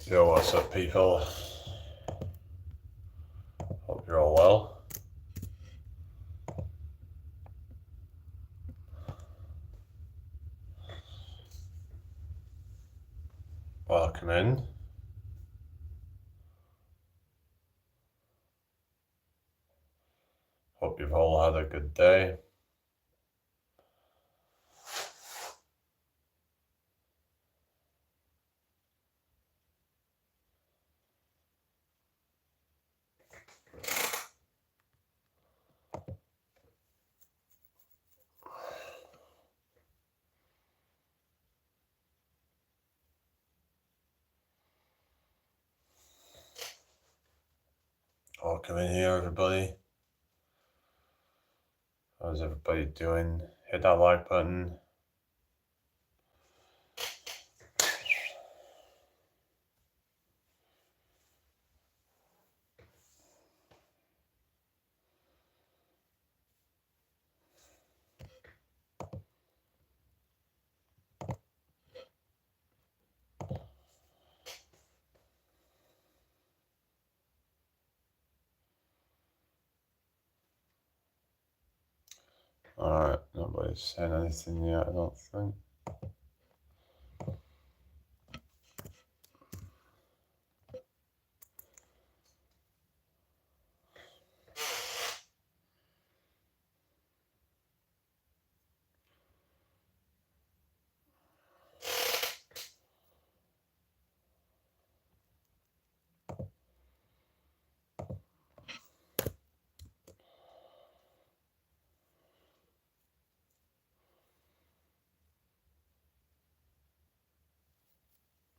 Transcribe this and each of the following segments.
Yo, what's up, people? Hope you're all well. Welcome in. Hope you've all had a good day. Welcome in here, everybody. How's everybody doing? Hit that like button. Alright, nobody's saying anything yet, I don't think.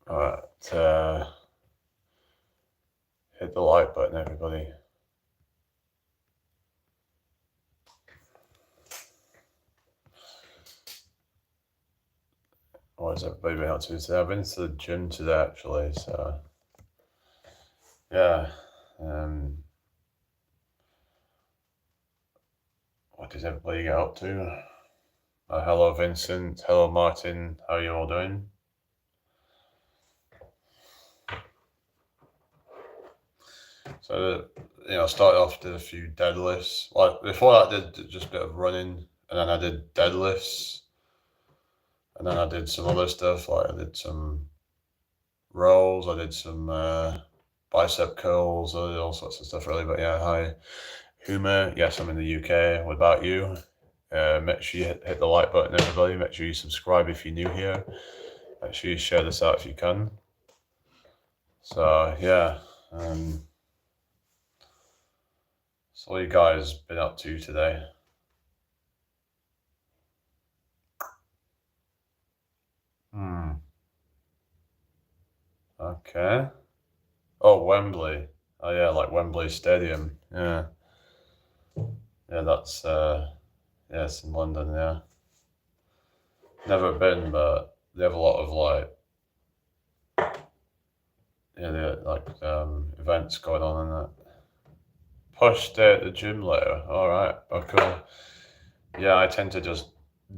Alright, hit the like button, everybody. What has everybody been up to today? I've been to the gym today, actually, so yeah. What did everybody get up to? Hello, Vincent. Hello, Martin. How are you all doing? So, I started off, did a few deadlifts. Like, before that, did just a bit of running, and then I did deadlifts, and then I did some other stuff, like I did some rows, I did some bicep curls, I did all sorts of stuff, really. But yeah, hi, Huma. Yes, I'm in the UK. What about you? Make sure you hit the like button, everybody. Make sure you subscribe if you're new here. Make sure you share this out if you can. So, yeah. So what you guys been up to today? Okay. Oh, Wembley. Oh yeah, like Wembley Stadium. Yeah. Yeah, that's it's in London, yeah. Never been, but they have a lot of events going on in that. Push day at the gym later. Alright, oh cool. Yeah, I tend to just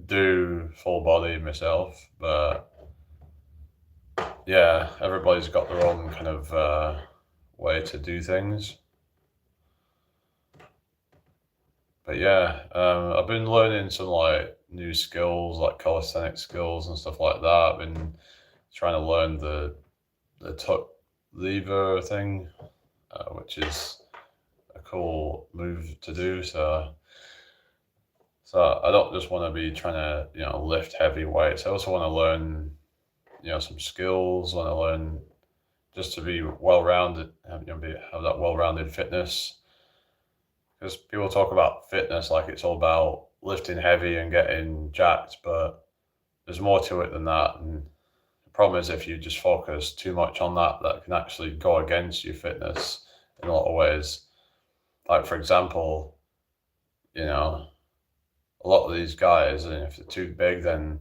do full body myself, but yeah, everybody's got their own kind of way to do things. But yeah, I've been learning some like new skills, like calisthenic skills and stuff like that. I've been trying to learn the tuck lever thing, which is a cool move to do. So I don't just want to be trying to lift heavy weights. I also want to learn some skills. I want to learn just to be well-rounded, have that well-rounded fitness. Because people talk about fitness like it's all about lifting heavy and getting jacked, but there's more to it than that. And the problem is if you just focus too much on that, that can actually go against your fitness in a lot of ways. Like, for example, a lot of these guys, and if they're too big, then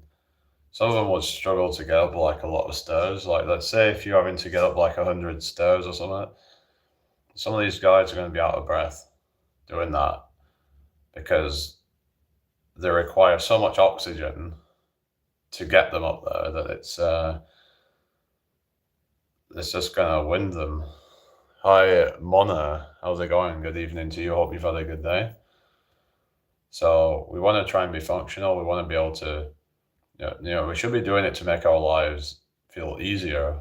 some of them would struggle to get up like a lot of stairs. Like, let's say if you're having to get up like 100 stairs or something, some of these guys are going to be out of breath doing that because they require so much oxygen to get them up there that it's just gonna win them. Hi, Mona. How's it going? Good evening to you. Hope you've had a good day. So we want to try and be functional. We want to be able to, we should be doing it to make our lives feel easier.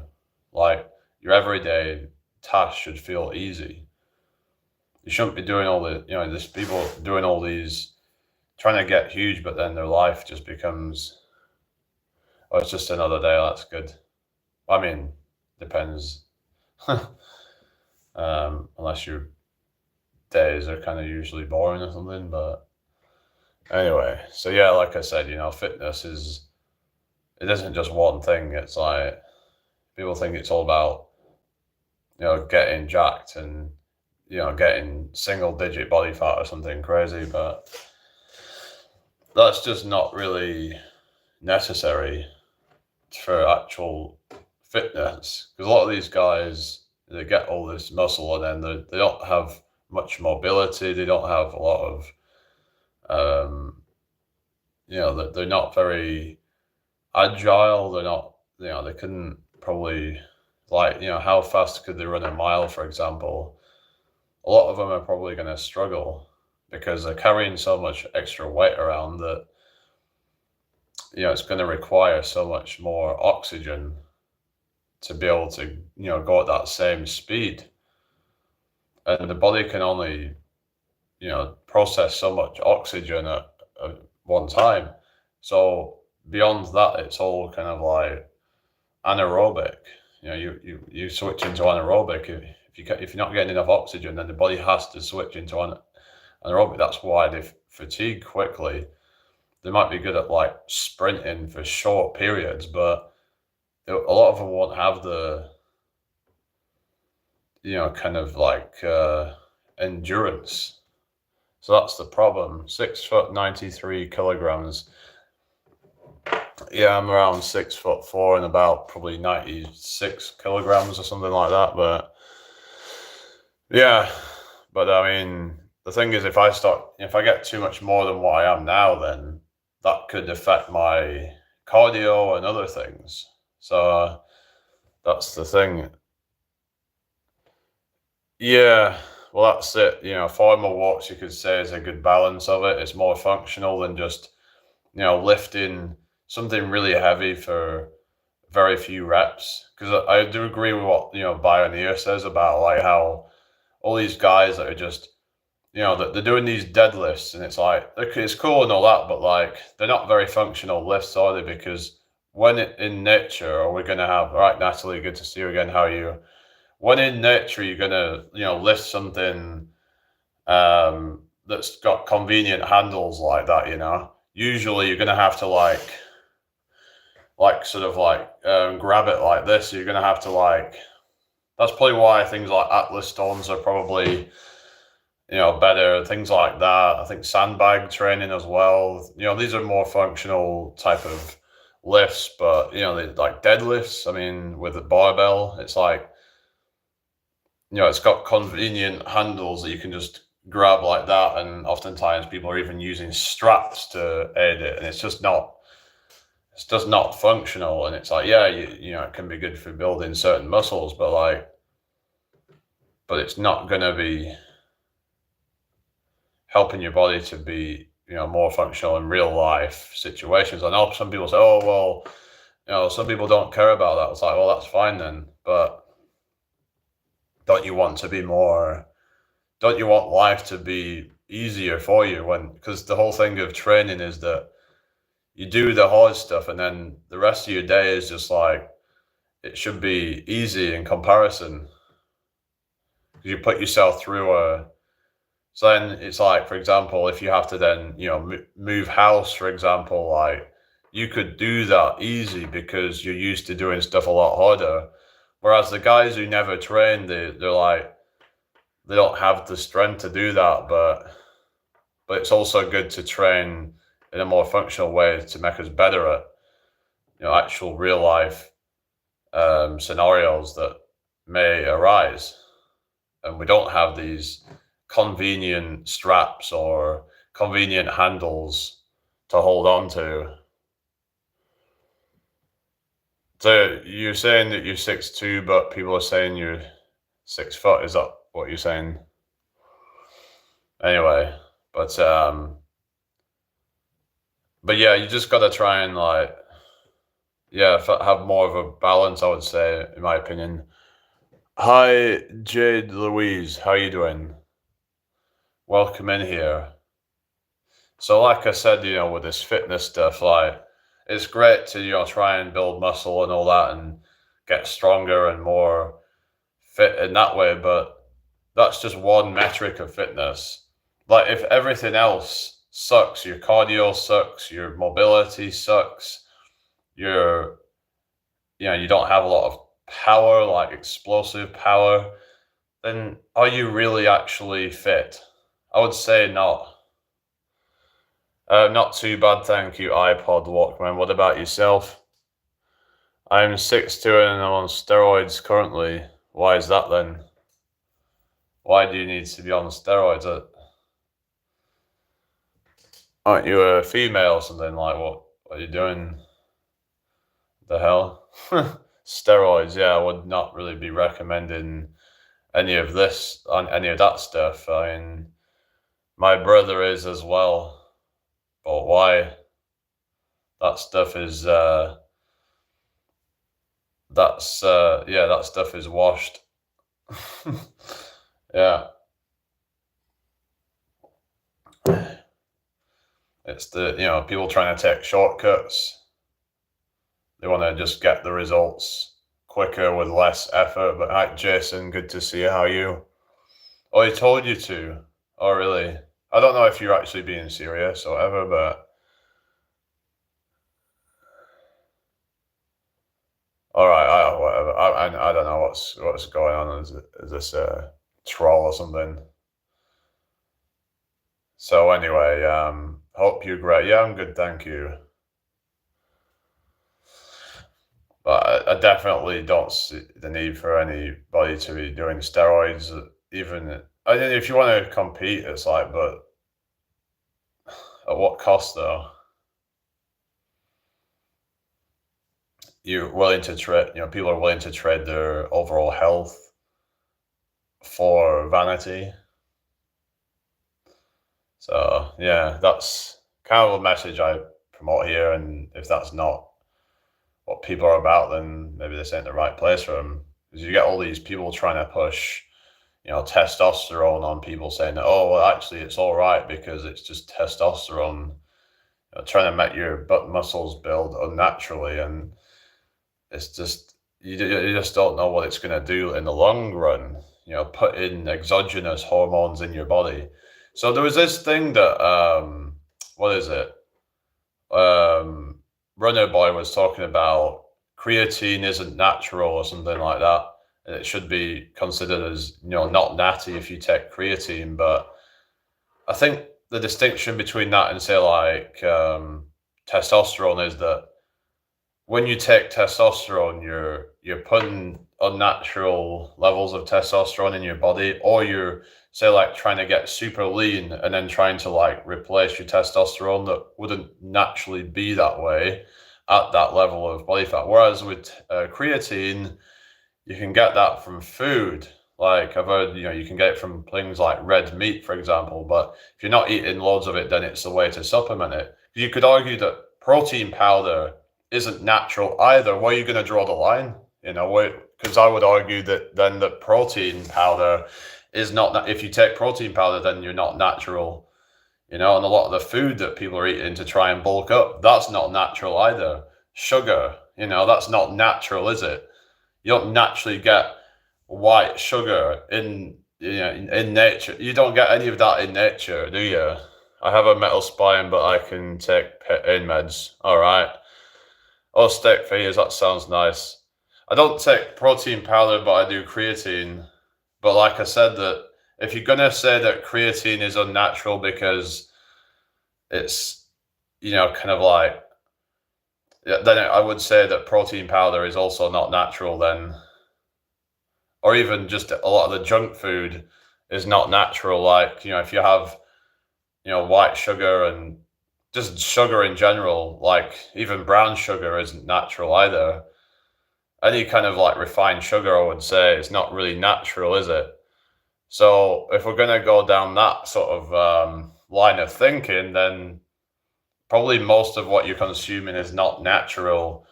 Like your everyday task should feel easy. You shouldn't be doing all the, there's people doing all these, trying to get huge, but then their life just becomes, oh, it's just another day. That's good. I mean, depends. Unless your days are kind of usually boring or something. But anyway, so yeah, like I said, fitness it isn't just one thing. It's like people think it's all about, getting jacked and, getting single digit body fat or something crazy, but that's just not really necessary for actual fitness. Because a lot of these guys, they get all this muscle and then they don't have much mobility. They don't have a lot of, they're not very agile. They're not, they couldn't probably, like, how fast could they run a mile, for example? A lot of them are probably going to struggle because they're carrying so much extra weight around that, it's going to require so much more oxygen to be able to, go at that same speed. And the body can only, process so much oxygen at one time. So beyond that, it's all kind of like anaerobic. You switch into anaerobic if you're not getting enough oxygen, then the body has to switch into anaerobic. That's why they fatigue quickly. They might be good at like sprinting for short periods, but a lot of them won't have the, kind of like endurance. So that's the problem. 6 foot 93 kilograms. Yeah, I'm around 6'4" and about probably 96 kilograms or something like that. But yeah, but I mean, the thing is, if I get too much more than what I am now, then that could affect my cardio and other things. So that's the thing. Yeah, well, that's it. 4 walks, you could say, is a good balance of it. It's more functional than just, lifting something really heavy for very few reps. Because I do agree with what, Bioneer says about like how all these guys that are just, that they're doing these deadlifts and it's like, okay, it's cool and all that, but like they're not very functional lifts, are they? Because when in nature, or we're going to have, all right, Natalie, good to see you again. How are you? When in nature, you're going to, lift something that's got convenient handles like that, usually you're going to have to like sort of like grab it like this. You're going to have to like, that's probably why things like Atlas stones are probably, better, things like that. I think sandbag training as well. These are more functional type of lifts, but like deadlifts. I mean, with the barbell, it's like, it's got convenient handles that you can just grab like that, and oftentimes people are even using straps to aid it, and it's just not functional. And it's like, yeah, it can be good for building certain muscles, but it's not going to be helping your body to be, more functional in real life situations. I know some people say, oh, well, some people don't care about that. It's like, well, that's fine then, but don't you want life to be easier for you because the whole thing of training is that you do the hard stuff and then the rest of your day is just like, it should be easy in comparison. You put yourself through so then it's like, for example, if you have to then, move house, for example, like you could do that easy because you're used to doing stuff a lot harder. Whereas the guys who never train, they're like, they don't have the strength to do that, but it's also good to train in a more functional way to make us better at, actual real life scenarios that may arise. And we don't have these convenient straps or convenient handles to hold on to. So you're saying that you're 6'2", but people are saying you're 6 foot. Is that what you're saying? Anyway, but yeah, you just gotta try and like, yeah, have more of a balance, I would say, in my opinion. Hi, Jade Louise. How you doing? Welcome in here. So, like I said, with this fitness stuff, like, it's great to, try and build muscle and all that and get stronger and more fit in that way, but that's just one metric of fitness. Like, if everything else sucks, your cardio sucks, your mobility sucks, your you don't have a lot of power, like explosive power, then are you really actually fit? I would say not. Not too bad, thank you, iPod Walkman. What about yourself? I'm 6'2" and I'm on steroids currently. Why is that then? Why do you need to be on steroids? Aren't you a female or something? Like, what are you doing? The hell? Steroids, yeah, I would not really be recommending any of this on any of that stuff. I mean, my brother is as well, but why? That stuff is yeah, that stuff is washed. Yeah, it's people trying to take shortcuts. They want to just get the results quicker with less effort. But hi, Jason, good to see you. How are you? Oh, he told you to. Oh, really? I don't know if you're actually being serious or whatever, but all right, whatever. I don't know what's going on. Is this a troll or something? So anyway, hope you're great. Yeah, I'm good, thank you. But I definitely don't see the need for anybody to be doing steroids. Even I mean, if you want to compete, it's like, but at what cost though? You're willing to trade, people are willing to trade their overall health for vanity. So yeah, that's kind of a message I promote here. And if that's not what people are about, then maybe this ain't the right place for them. Because you get all these people trying to push, testosterone on people, saying that, oh, well, actually, it's all right because it's just testosterone, trying to make your butt muscles build unnaturally, and it's just you just don't know what it's going to do in the long run. Put in exogenous hormones in your body. So there was this thing that what is it? Runner Boy was talking about creatine isn't natural or something like that, and it should be considered as not natty if you take creatine. But I think the distinction between that and say like testosterone is that when you take testosterone, you're putting unnatural levels of testosterone in your body, or you're say like trying to get super lean and then trying to like replace your testosterone that wouldn't naturally be that way at that level of body fat. Whereas with creatine, you can get that from food. Like I've heard, you can get it from things like red meat, for example. But if you're not eating loads of it, then it's the way to supplement it. You could argue that protein powder isn't natural either. Where are you going to draw the line? Because I would argue that then the protein powder is not. If you take protein powder, then you're not natural. And a lot of the food that people are eating to try and bulk up, that's not natural either. Sugar, that's not natural, is it? You don't naturally get white sugar in nature. You don't get any of that in nature, do you? I have a metal spine, but I can take pain meds. All right. Oh, steak fingers, that sounds nice. I don't take protein powder, but I do creatine. But like I said, that if you're gonna say that creatine is unnatural because it's, kind of like, yeah, then I would say that protein powder is also not natural then. Or even just a lot of the junk food is not natural. Like, if you have, white sugar and just sugar in general, like even brown sugar isn't natural either. any kind of like refined sugar, I would say, it's not really natural, is it? So if we're gonna go down that sort of line of thinking, then probably most of what you're consuming is not natural.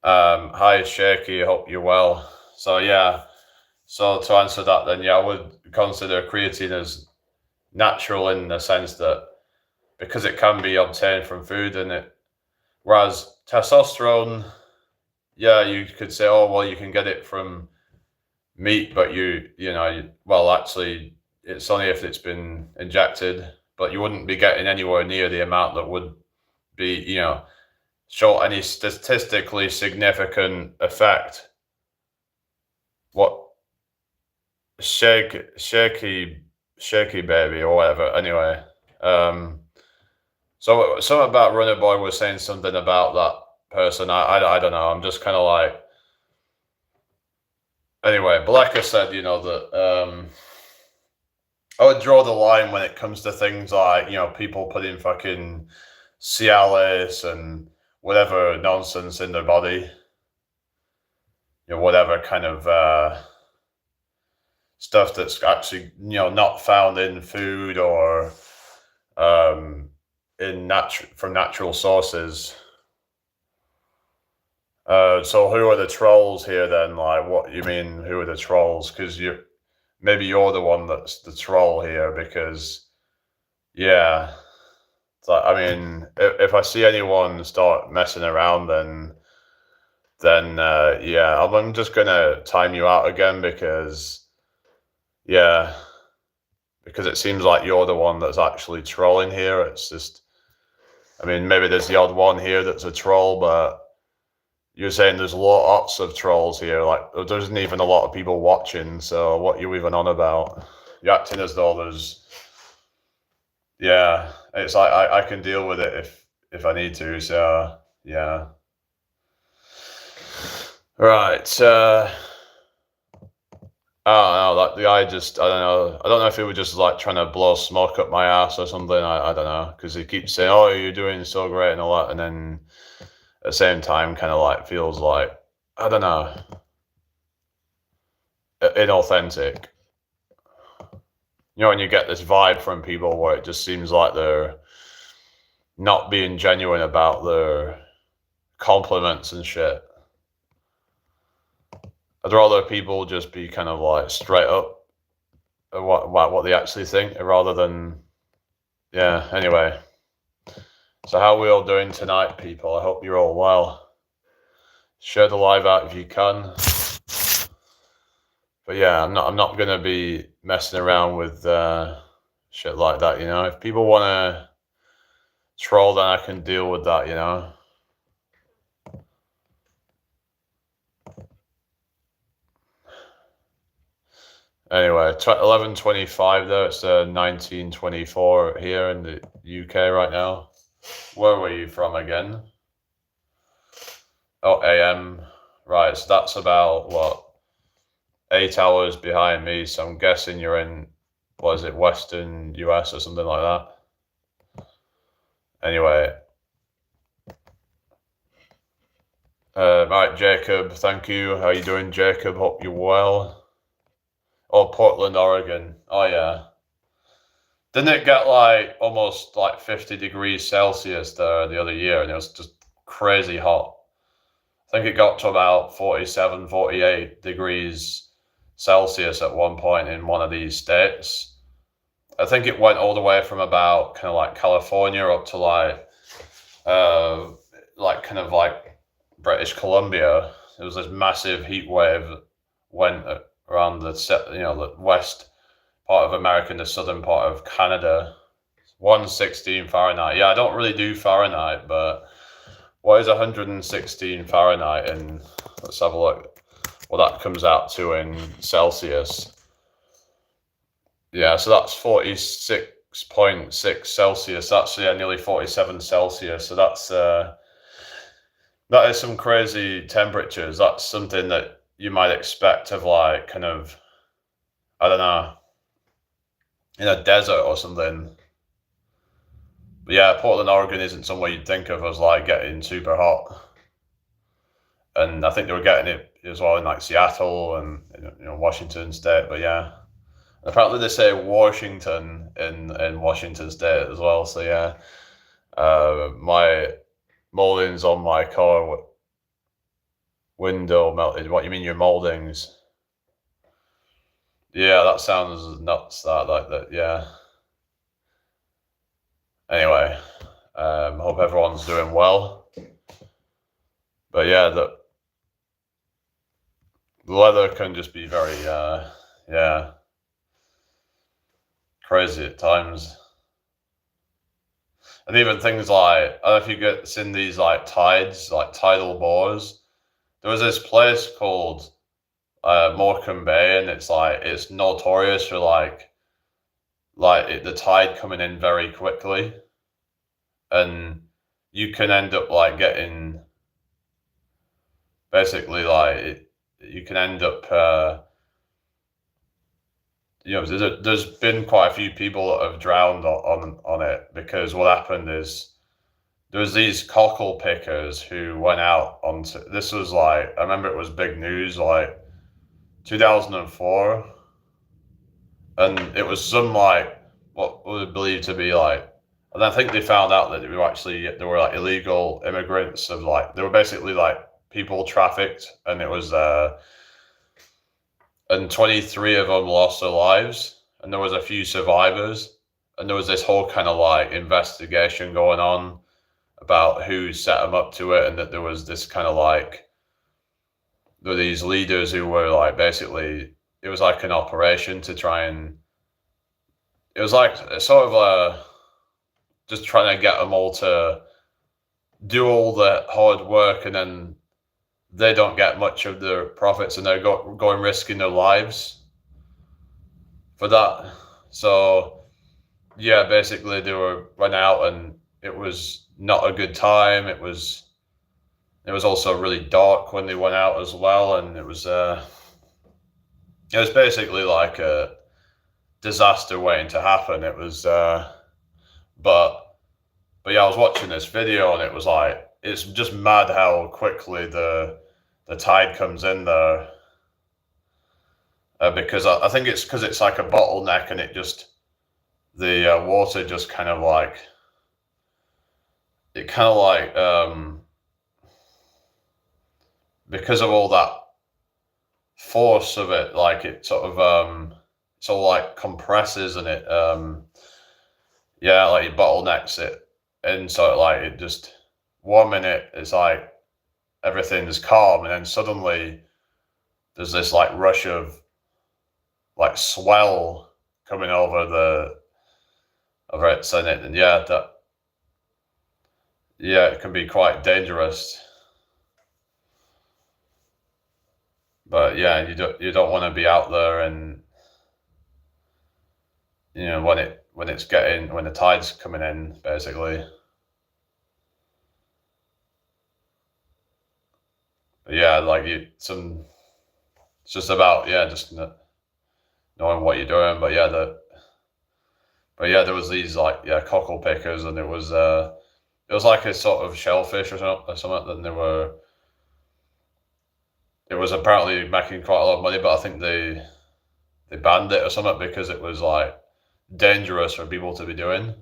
Hi, Shaky, hope you're well. So yeah, so to answer that, then yeah, I would consider creatine as natural in the sense that because it can be obtained from food, and it, whereas testosterone, yeah, you could say, oh well, you can get it from meat, but well, actually, it's only if it's been injected, but you wouldn't be getting anywhere near the amount that would be, show any statistically significant effect. What shaky baby or whatever. Anyway, so something about Runner Boy was saying something about that person. I don't know. I'm just kind of like, anyway. But like I said, that I would draw the line when it comes to things like people putting fucking Cialis and whatever nonsense in their body. Whatever kind of stuff that's actually not found in food or from natural sources. So who are the trolls here then? Like, what you mean? Who are the trolls? Because maybe you're the one that's the troll here. Because yeah, it's like, I mean, if I see anyone start messing around, then yeah, I'm just gonna time you out again because yeah, because it seems like you're the one that's actually trolling here. It's just, I mean, maybe there's the odd one here that's a troll, but you're saying there's lots of trolls here. Like, there isn't even a lot of people watching. So what are you even on about? You're acting as though there's, yeah. It's like I can deal with it if I need to. So yeah. Right. I don't know. Like the guy just, I don't know. I don't know if he was just like trying to blow smoke up my ass or something. I don't know, because he keeps saying, "Oh, you're doing so great" and all that, and then at the same time, kind of like feels like, I don't know, inauthentic. And you get this vibe from people where it just seems like they're not being genuine about their compliments and shit. I'd rather people just be kind of like straight up what they actually think rather than, yeah. Anyway, so how are we all doing tonight, people? I hope you're all well. Share the live out if you can. But yeah, I'm not gonna be messing around with shit like that. If people want to troll, then I can deal with that. Anyway, 11:25 though. It's 19:24 here in the UK right now. Where were you from again? Oh, AM. Right, so that's about what, 8 hours behind me. So I'm guessing you're in, what is it, Western US or something like that. Anyway. Right, Jacob, thank you. How you doing, Jacob? Hope you're well. Oh, Portland, Oregon. Oh yeah. Didn't it get like almost like 50 degrees Celsius there the other year, and it was just crazy hot? I think it got to about 47, 48 degrees Celsius at one point in one of these states. I think it went all the way from about kind of like California up to like kind of like British Columbia. It was this massive heat wave that went around the west part of America and the southern part of Canada. 116 Fahrenheit. Yeah, I don't really do Fahrenheit, but what is 116 Fahrenheit? And let's have a look what that comes out to in Celsius. Yeah, so that's 46.6 Celsius. That's nearly 47 Celsius. So that is some crazy temperatures. That's something that you might expect of like kind of, I don't know, in a desert or something. But yeah, Portland, Oregon isn't somewhere you'd think of as like getting super hot. and I think they were getting it as well in like Seattle and Washington State. But yeah, apparently they say Washington in Washington State as well. So yeah, my moldings on my car window melted. What you mean, your moldings? Yeah, that sounds nuts. That like that. Yeah. Anyway, hope everyone's doing well. But yeah, the weather can just be very yeah, crazy at times. And even things like, I don't know if you get seen these like tides, like tidal bores. There was this place called Morecambe Bay, and it's notorious for the tide coming in very quickly, and you can end up like getting basically you can end up there's been quite a few people that have drowned on it, because what happened is there was these cockle pickers who went out onto, this was like, I remember it was big news, like 2004, and it was some like what was believed to be like, and I think they found out that there were like illegal immigrants of like, they were basically like people trafficked, and it was and 23 of them lost their lives, and there was a few survivors, and there was this whole kind of like investigation going on about who set them up to it, and that there was this kind of like, there were these leaders who were like, basically it was like an operation to try and, it was like sort of just trying to get them all to do all the hard work, and then they don't get much of the profits, and they're going risking their lives for that. So yeah, basically they were run out, and it was not a good time. It was also really dark when they went out as well, and it was basically like a disaster waiting to happen. It was but yeah, I was watching this video, and it was like, it's just mad how quickly the tide comes in there, because I think it's because it's like a bottleneck, and it just, the water just kind of like, it kind of like because of all that force of it, like it sort of it's all like compresses, and it yeah, like it bottlenecks it, and so like it just, 1 minute it's like everything's calm, and then suddenly there's this like rush of like swell coming over it, so and yeah, it can be quite dangerous. But yeah, you don't want to be out there, and when the tide's coming in, basically. But yeah, like it's just about, yeah, just knowing what you're doing. But yeah, there was these like, yeah, cockle pickers, and it was like a sort of shellfish or something. Then it was apparently making quite a lot of money, but I think they banned it or something, because it was like dangerous for people to be doing.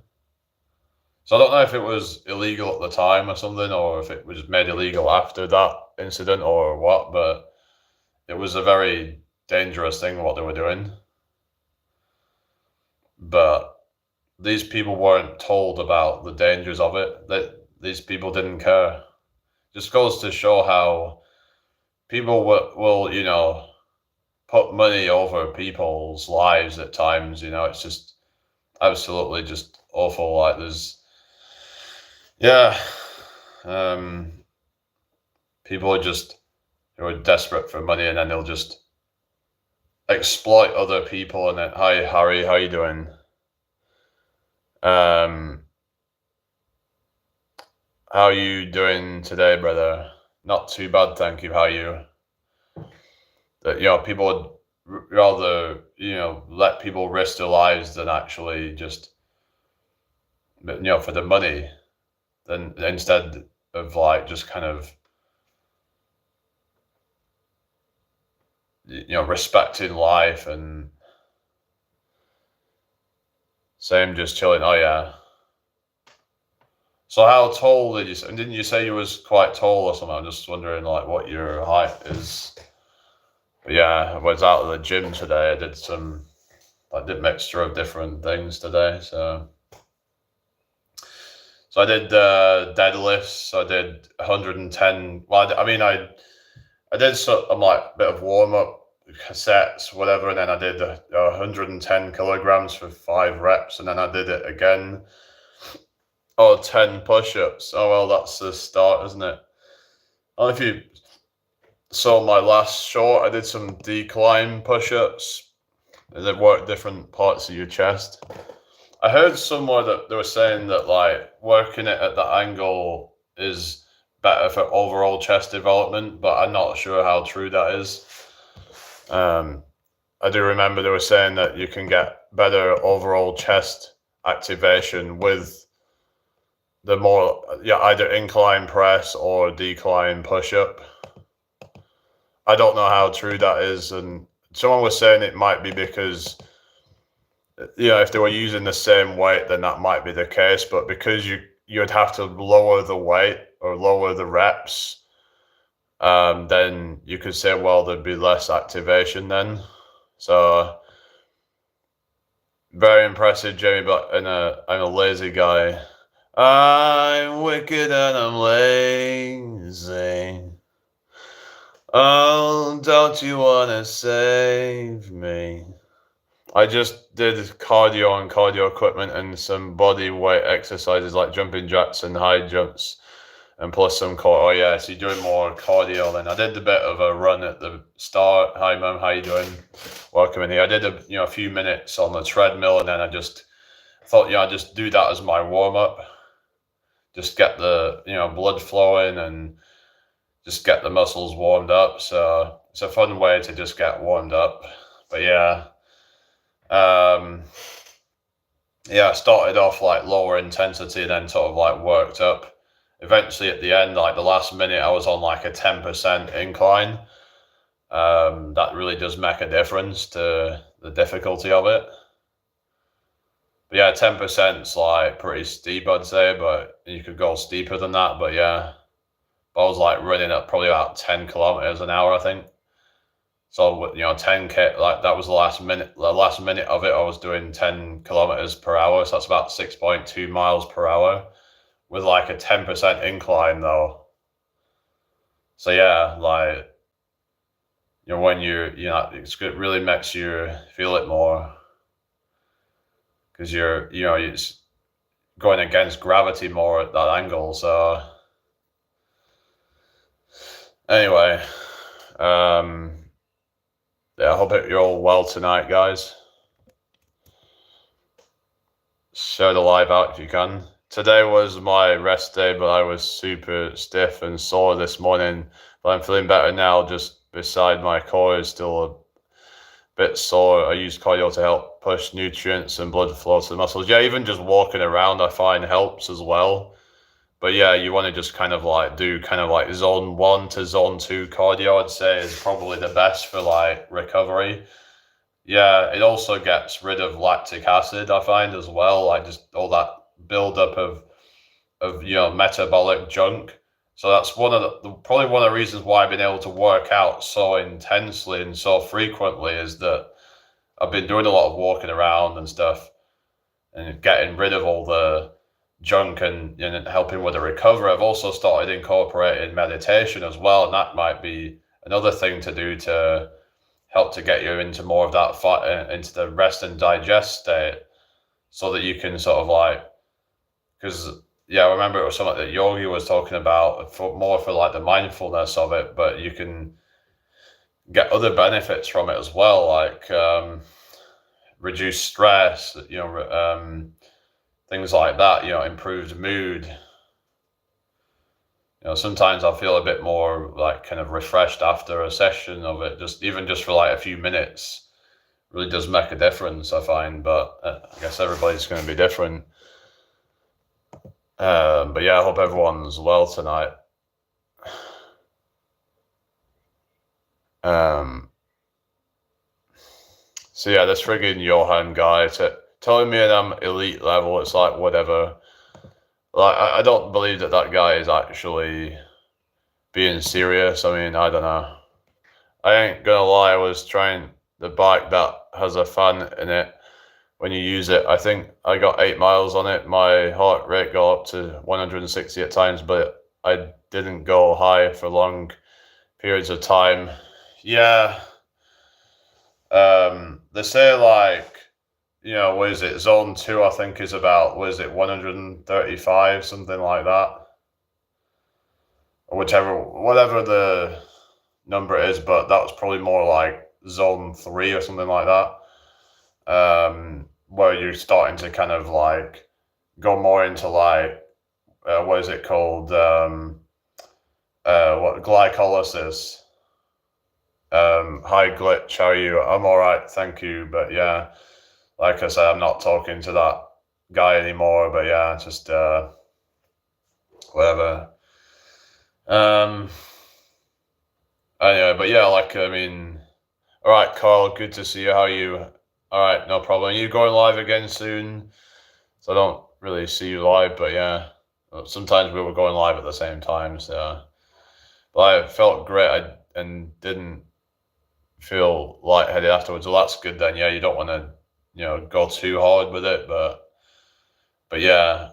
So I don't know if it was illegal at the time or something, or if it was made illegal after that incident or what, but it was a very dangerous thing what they were doing. But these people weren't told about the dangers of it. That these people didn't care. Just goes to show how people will put money over people's lives at times. It's just absolutely just awful. Like yeah, people are just, who are desperate for money, and then they'll just exploit other people. And then, hi Harry, how you doing? How are you doing today, brother? Not too bad, thank you. How are you? That people would rather let people risk their lives than actually just for the money, than instead of like just kind of respecting life and same just chilling. Oh yeah. So how tall did you say? Didn't you say you was quite tall or something? I'm just wondering like what your height is. But yeah, I was out of the gym today. I did mixture of different things today. So I did deadlifts. I did 110. Well, I did some like bit of warm up sets, whatever, and then I did 110 kilograms for 5 reps, and then I did it again. Oh, 10 push-ups. Oh well, that's the start, isn't it? I don't know if you saw my last short. I did some decline push-ups. They work different parts of your chest. I heard somewhere that they were saying that like working it at that angle is better for overall chest development, but I'm not sure how true that is. I do remember they were saying that you can get better overall chest activation with the more either incline press or decline push-up. I don't know how true that is, and someone was saying it might be because if they were using the same weight, then that might be the case. But because you'd have to lower the weight or lower the reps, then you could say, well, there'd be less activation then. So very impressive, Jamie. But I'm a lazy guy. I'm wicked and I'm lazy. Oh, don't you wanna save me? I just did cardio and cardio equipment and some body weight exercises like jumping jacks and high jumps, and plus some core. Oh yeah, so you're doing more cardio then. I did a bit of a run at the start. Hi mum, how you doing? Welcome in here. I did a few minutes on the treadmill, and then I just thought, I'd just do that as my warm up. Just get the blood flowing and just get the muscles warmed up. So it's a fun way to just get warmed up. But yeah. I started off like lower intensity and then sort of like worked up. Eventually at the end, like the last minute, I was on like a 10% incline. That really does make a difference to the difficulty of it. But yeah, 10% is like pretty steep, I'd say, but you could go steeper than that. But yeah, I was like running at probably about 10 kilometers an hour, I think. So 10K, like that was the last minute of it, I was doing 10 kilometers per hour. So that's about 6.2 miles per hour with like a 10% incline though. So yeah, like, when it really makes you feel it more because it's going against gravity more at that angle. So anyway, yeah, I hope you're all well tonight, guys. Share the live out if you can. Today was my rest day, but I was super stiff and sore this morning. But I'm feeling better now, just beside my core is still a bit sore. I use cardio to help push nutrients and blood flow to the muscles. Yeah, even just walking around I find helps as well. But yeah, you want to just kind of like do kind of like zone 1 to zone 2 cardio, I'd say is probably the best for like recovery. Yeah, it also gets rid of lactic acid, I find as well, like just all that buildup of metabolic junk. So that's probably one of the reasons why I've been able to work out so intensely and so frequently is that I've been doing a lot of walking around and stuff and getting rid of all the junk and helping with the recovery. I've also started incorporating meditation as well, and that might be another thing to do to help to get you into more of that into the rest and digest state, so that you can sort of like, because I remember it was something that Yogi was talking about more for like the mindfulness of it, but you can get other benefits from it as well, like reduce stress, things like that, improved mood. Sometimes I feel a bit more like kind of refreshed after a session of it, just for like a few minutes really does make a difference, I find, but I guess everybody's going to be different. But yeah, I hope everyone's well tonight. So yeah, this friggin' Johan guy telling me I'm elite level. It's like whatever. Like I don't believe that guy is actually being serious. I mean, I don't know. I ain't gonna lie. I was trying the bike that has a fan in it. When you use it, I think I got 8 miles on it. My heart rate got up to 160 at times, but I didn't go high for long periods of time. Yeah. They say like, what is it? Zone 2, I think, is about, what is it, 135, something like that. Or whatever the number is, but that was probably more like zone 3 or something like that. Where you're starting to kind of like go more into like, what is it called? What glycolysis. Hi Glitch, how are you? I'm all right, thank you. But yeah, like I said, I'm not talking to that guy anymore. But yeah, just whatever. Anyway, but yeah, like I mean, all right, Carl, good to see you. How are you? All right, no problem. Are you going live again soon? So I don't really see you live, but yeah, sometimes we were going live at the same time. So, but I felt great. And didn't feel lightheaded afterwards. Well, that's good then. Yeah, you don't want to, go too hard with it, but yeah.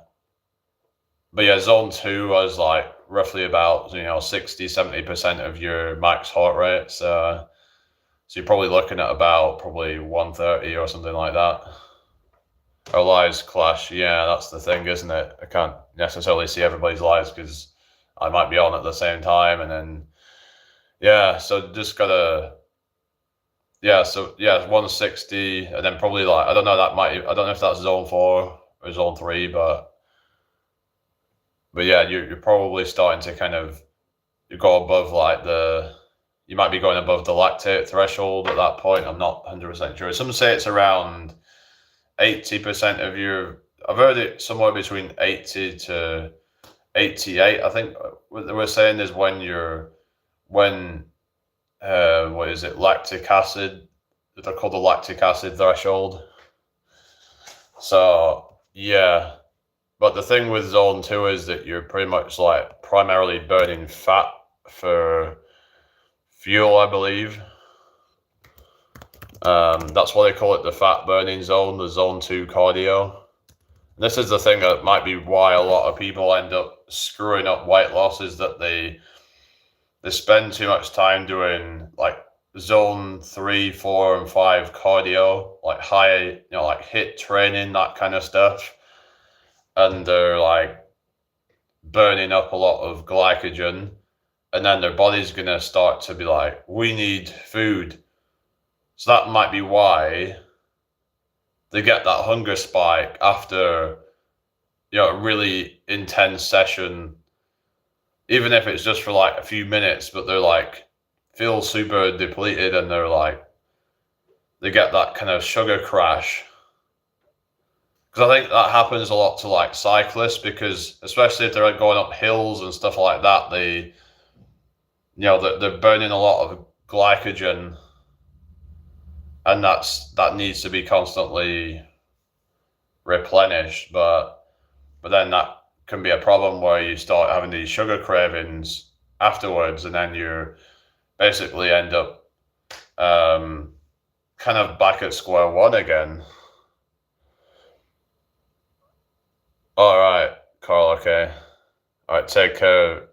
But yeah, zone 2 was like roughly about 60-70% of your max heart rate. So you're probably looking at about probably 130 or something like that. Our lives clash. Yeah, that's the thing, isn't it? I can't necessarily see everybody's lives because I might be on at the same time, and then yeah. So just gotta. Yeah, so yeah, 160, and then probably like I don't know. I don't know if that's zone 4 or zone 3, but yeah, you're probably starting to kind of you go above like you might be going above the lactate threshold at that point. I'm not 100% sure. Some say it's around 80% of your. I've heard it somewhere between 80 to 88. I think what they were saying is when what is it, lactic acid? They're called the lactic acid threshold. So yeah, but the thing with zone 2 is that you're pretty much like primarily burning fat for fuel, I believe. That's why they call it the fat burning zone, the zone 2 cardio. And this is the thing that might be why a lot of people end up screwing up weight loss, is that they spend too much time doing like zone 3, 4, and 5 cardio, like high, like HIIT training, that kind of stuff. And they're like burning up a lot of glycogen. And then their body's going to start to be like, we need food. So that might be why they get that hunger spike after, a really intense session, even if it's just for like a few minutes, but they're like, feel super depleted, and they're like, they get that kind of sugar crash. Because I think that happens a lot to like cyclists, because especially if they're going up hills and stuff like that, they're burning a lot of glycogen, and that needs to be constantly replenished. But then that can be a problem where you start having these sugar cravings afterwards, and then you basically end up kind of back at square one again. All right, Carl. Okay. All right. Take care,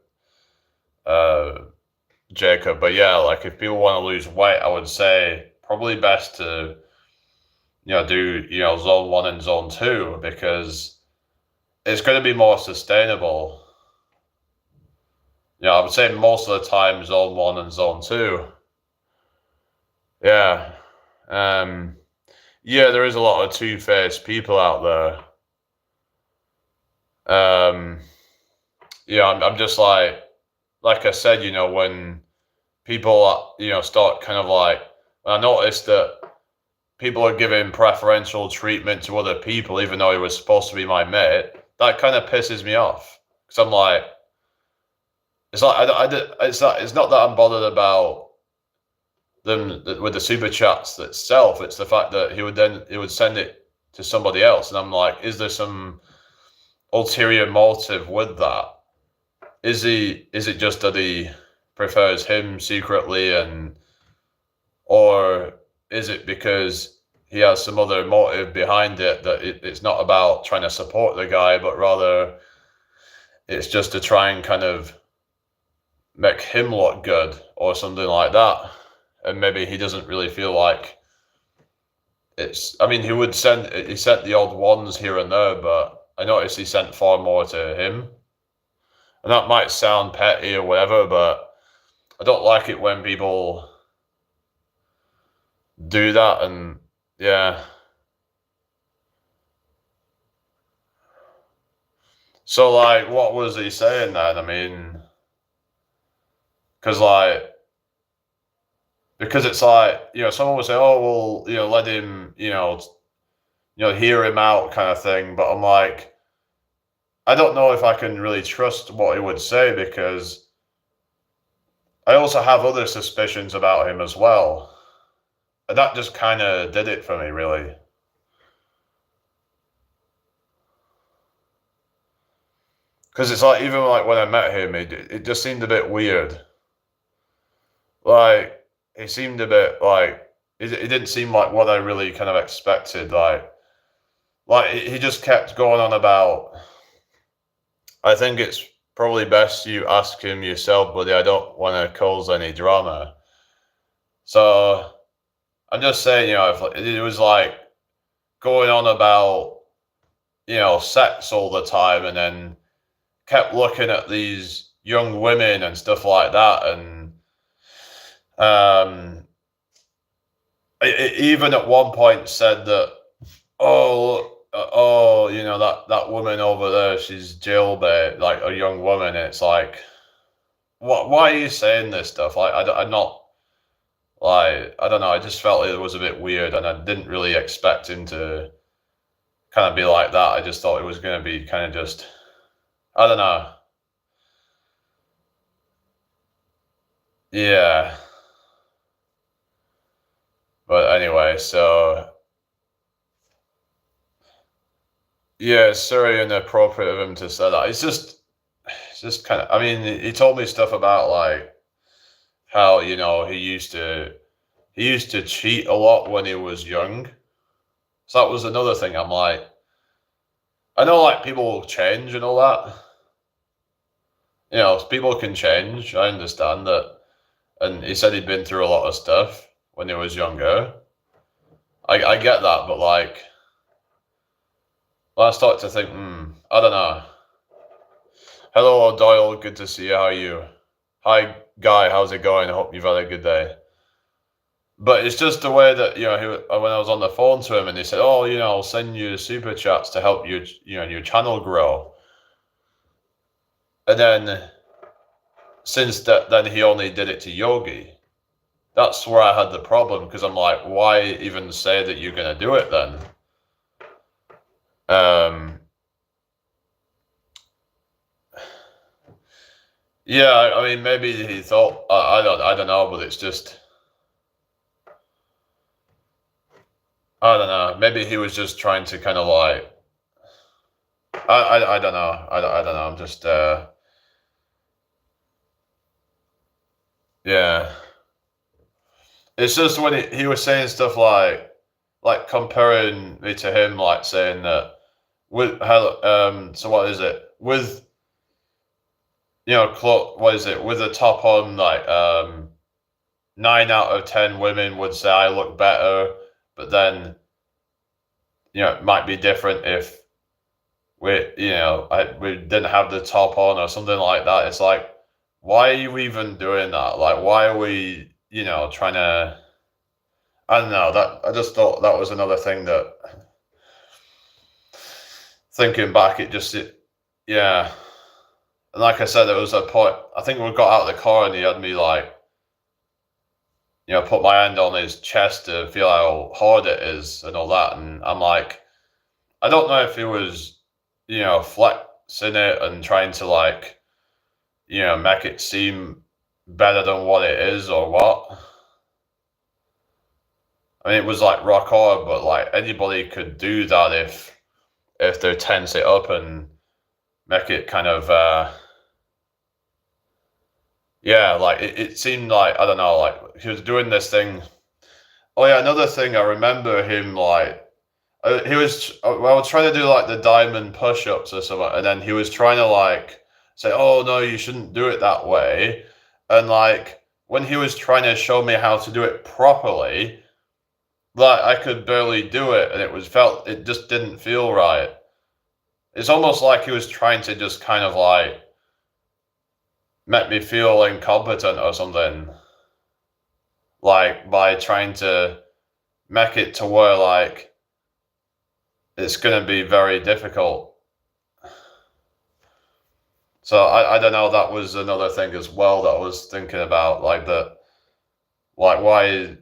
Jacob. But yeah, like if people want to lose weight, I would say probably best to, do, zone 1 and zone 2, because it's going to be more sustainable. I would say most of the time zone 1 and zone 2. Yeah. Yeah, there is a lot of two-faced people out there. Yeah, I'm just like I said, when people, start kind of like, I noticed that people are giving preferential treatment to other people, even though he was supposed to be my mate. That kind of pisses me off, because I'm like, it's like it's not that I'm bothered about them with the super chats itself. It's the fact that he would send it to somebody else, and I'm like, is there some ulterior motive with that? Is it just that he prefers him secretly, or is it because he has some other motive behind it, that it's not about trying to support the guy, but rather it's just to try and kind of make him look good or something like that? And maybe he doesn't really feel like I mean, he sent the odd ones here and there, but I noticed he sent far more to him. And that might sound petty or whatever, but I don't like it when people do that. And yeah. So, like, what was he saying then? I mean, because it's like, someone would say, oh, well, let him, hear him out kind of thing. But I'm like, I don't know if I can really trust what he would say, because I also have other suspicions about him as well. And that just kind of did it for me, really. Because it's like, even like when I met him, it just seemed a bit weird. Like, he seemed a bit like, it didn't seem like what I really kind of expected. Like he just kept going on about, I think it's probably best you ask him yourself, buddy. I don't want to cause any drama. So I'm just saying, if it was like going on about, sex all the time, and then kept looking at these young women and stuff like that, and even at one point said that, that woman over there, she's jailbait, like a young woman. And it's like, why are you saying this stuff? Like, I'm not, like, I don't know. I just felt it was a bit weird, and I didn't really expect him to kind of be like that. I just thought it was going to be kind of just, I don't know. Yeah. But anyway, so yeah, it's very inappropriate of him to say that. It's just kind of. I mean, he told me stuff about like how he used to cheat a lot when he was young. So that was another thing. I'm like, I know like people change and all that. People can change. I understand that. And he said he'd been through a lot of stuff when he was younger. I get that, but like, I start to think, I don't know. Hello, Doyle. Good to see you. How are you? Hi, Guy. How's it going? I hope you've had a good day. But it's just the way that, when I was on the phone to him, and he said, oh, I'll send you super chats to help your channel grow. And then since then he only did it to Yogi. That's where I had the problem, because I'm like, why even say that you're going to do it then? Yeah, I mean, maybe he thought, I don't know, but it's just, I don't know. Maybe he was just trying to kind of like, I don't know. I don't know. I'm just, yeah. It's just when he was saying stuff like comparing me to him, like saying that so what is it? With, what is it? With the top on, like, 9 out of 10 women would say I look better, but then, it might be different if we didn't have the top on or something like that. It's like, why are you even doing that? Like, why are we, trying to, I don't know, I just thought that was another thing that, thinking back, yeah. And like I said, there was a point, I think we got out of the car and he had me like, put my hand on his chest to feel how hard it is and all that. And I'm like, I don't know if he was, flexing it and trying to like, make it seem better than what it is or what. I mean, it was like rock hard, but like anybody could do that if they tense it up and make it kind of yeah, like it seemed like I don't know, like he was doing this thing. Oh yeah, another thing I remember him like he was well, I was trying to do like the diamond push-ups or something, and then he was trying to like say, "Oh no, you shouldn't do it that way," and like when he was trying to show me how to do it properly, like I could barely do it, and it just didn't feel right. It's almost like he was trying to just kind of like make me feel incompetent or something, like by trying to make it to where like it's gonna be very difficult. So I don't know. That was another thing as well that I was thinking about, like that, like why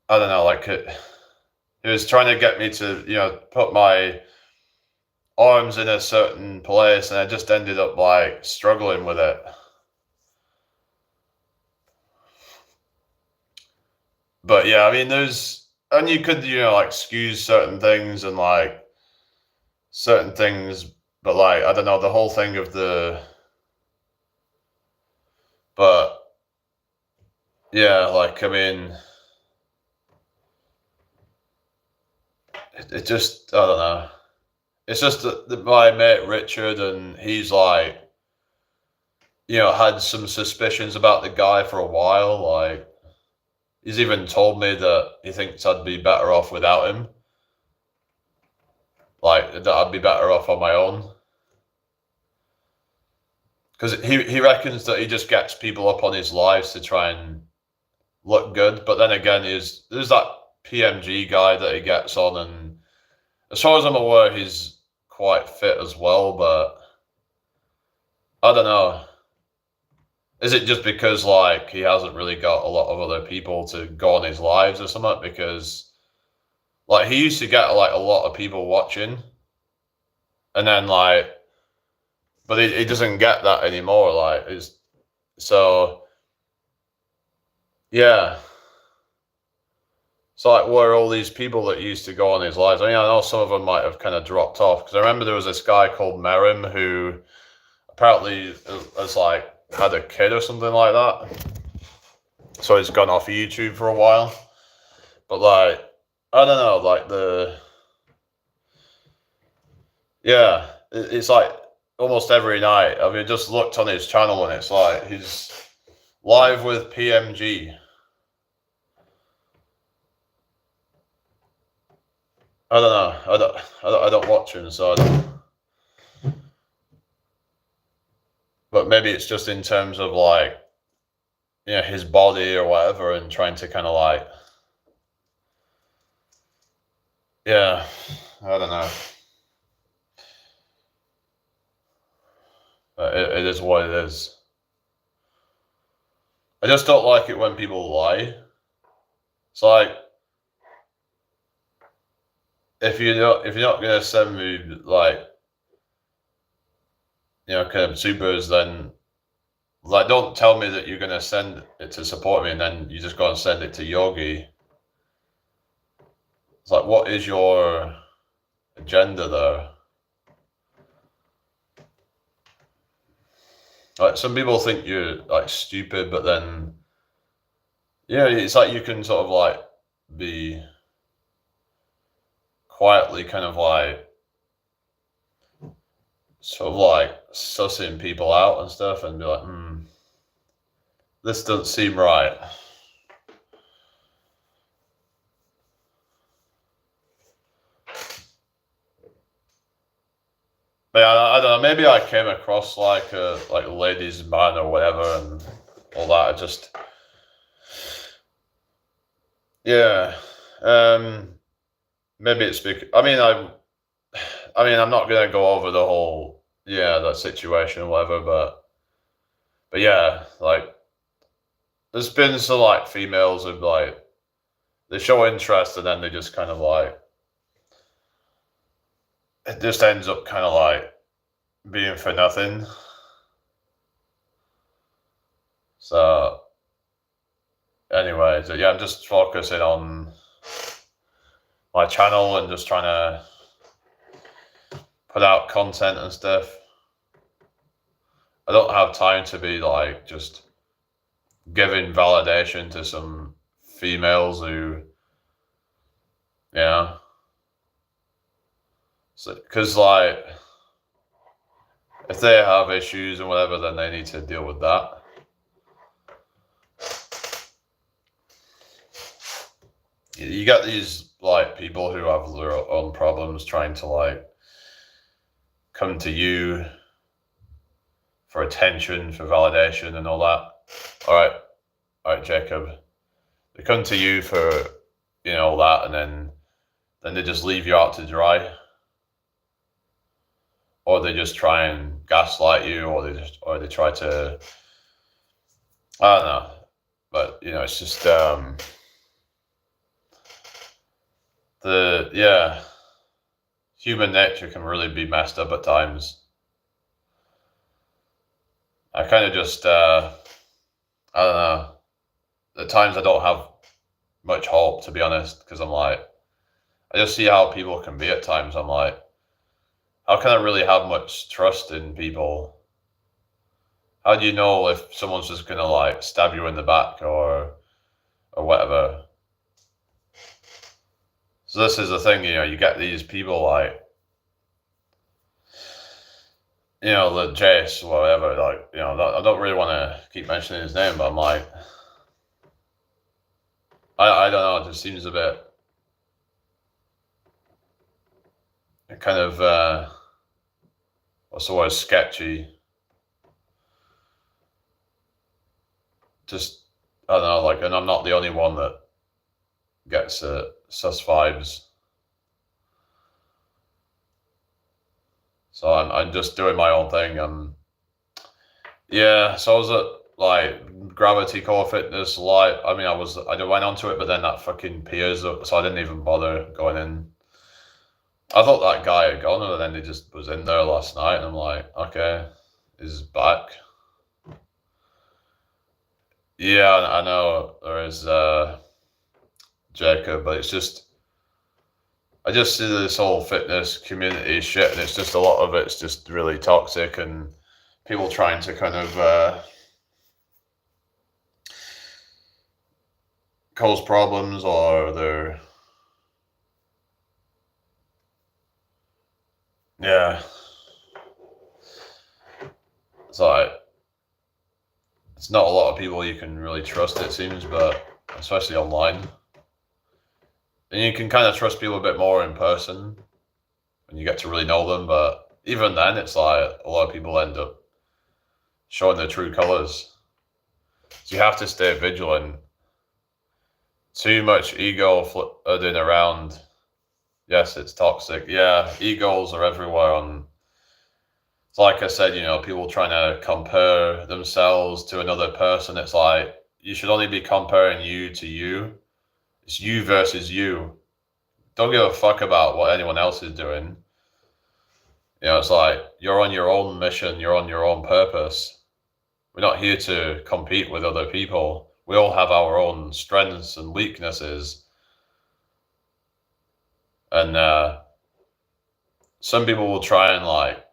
I don't know, like it was trying to get me to put my arms in a certain place, and I just ended up like struggling with it. But yeah, I mean, and you could like excuse certain things and like certain things, but like I don't know the whole thing of but yeah, like I mean, it just I don't know. It's just that my mate Richard, and he's like, had some suspicions about the guy for a while. Like, he's even told me that he thinks I'd be better off without him. Like, that I'd be better off on my own. Because he reckons that he just gets people up on his lives to try and look good. But then again, there's that PMG guy that he gets on, and as far as I'm aware, he's quite fit as well. But I don't know. Is it just because like he hasn't really got a lot of other people to go on his lives or something? Because like he used to get like a lot of people watching, and then like, but he doesn't get that anymore. Like, so yeah. So like, where are all these people that used to go on his lives? I mean, I know some of them might have kind of dropped off because I remember there was this guy called Merim who apparently has like had a kid or something like that. So he's gone off YouTube for a while. But like, I don't know, like yeah, it's like almost every night. I mean, I just looked on his channel and it's like he's live with PMG. I don't know. I don't watch him, so I don't. But maybe it's just in terms of like, his body or whatever, and trying to kind of like, yeah, I don't know. It is what it is. I just don't like it when people lie. It's like, if you're not gonna send me like, kind of supers, then like don't tell me that you're gonna send it to support me, and then you just go and send it to Yogi. It's like, what is your agenda there? Like, some people think you're like stupid, but then yeah, it's like you can sort of like be quietly kind of like sort of like sussing people out and stuff, and be like, this doesn't seem right. But yeah, I don't know. Maybe I came across like a ladies' man or whatever, and all that. I just yeah. Maybe it's because I mean, I'm not gonna go over the whole that situation or whatever, but yeah, like there's been some like females who like they show interest and then they just kind of like it just ends up kind of like being for nothing. So anyway, so yeah, I'm just focusing on my channel and just trying to put out content and stuff. I don't have time to be like just giving validation to some females who, you know, because like if they have issues and whatever, then they need to deal with that. You get these like people who have their own problems trying to like come to you for attention, for validation and all that. All right, Jacob. They come to you for, you know, all that, and then they just leave you out to dry. Or they just try and gaslight you, or they try to, I don't know. But you know, it's just human nature can really be messed up at times. I kind of just I don't know. At times I don't have much hope, to be honest, because I'm like, I just see how people can be at times. I'm like, how can I really have much trust in people? How do you know if someone's just gonna like stab you in the back or whatever? So this is the thing, you know, you get these people like, you know, the Jace or whatever, like, you know, I don't really want to keep mentioning his name, but I'm like, I don't know, it just seems a bit kind of, what's the word, sketchy. Just, I don't know, like, and I'm not the only one that gets sus vibes. So I'm just doing my own thing. Yeah, so I was at like Gravity Core Fitness Live. I mean, I went onto it, but then that fucking peers up, so I didn't even bother going in. I thought that guy had gone, and then he just was in there last night, and I'm like, okay, he's back. Yeah, I know there is Jacob, but it's just, I just see this whole fitness community shit, and it's just a lot of it's just really toxic, and people trying to kind of cause problems, or they're, yeah. It's like, it's not a lot of people you can really trust, it seems, but especially online. And you can kind of trust people a bit more in person when you get to really know them, but even then, it's like a lot of people end up showing their true colors. So you have to stay vigilant. Too much ego flooding around. Yes, it's toxic. Yeah, egos are everywhere. It's like I said, you know, people trying to compare themselves to another person. It's like, you should only be comparing you to you. It's you versus you. Don't give a fuck about what anyone else is doing. You know, it's like, you're on your own mission, you're on your own purpose. We're not here to compete with other people. We all have our own strengths and weaknesses. And some people will try and like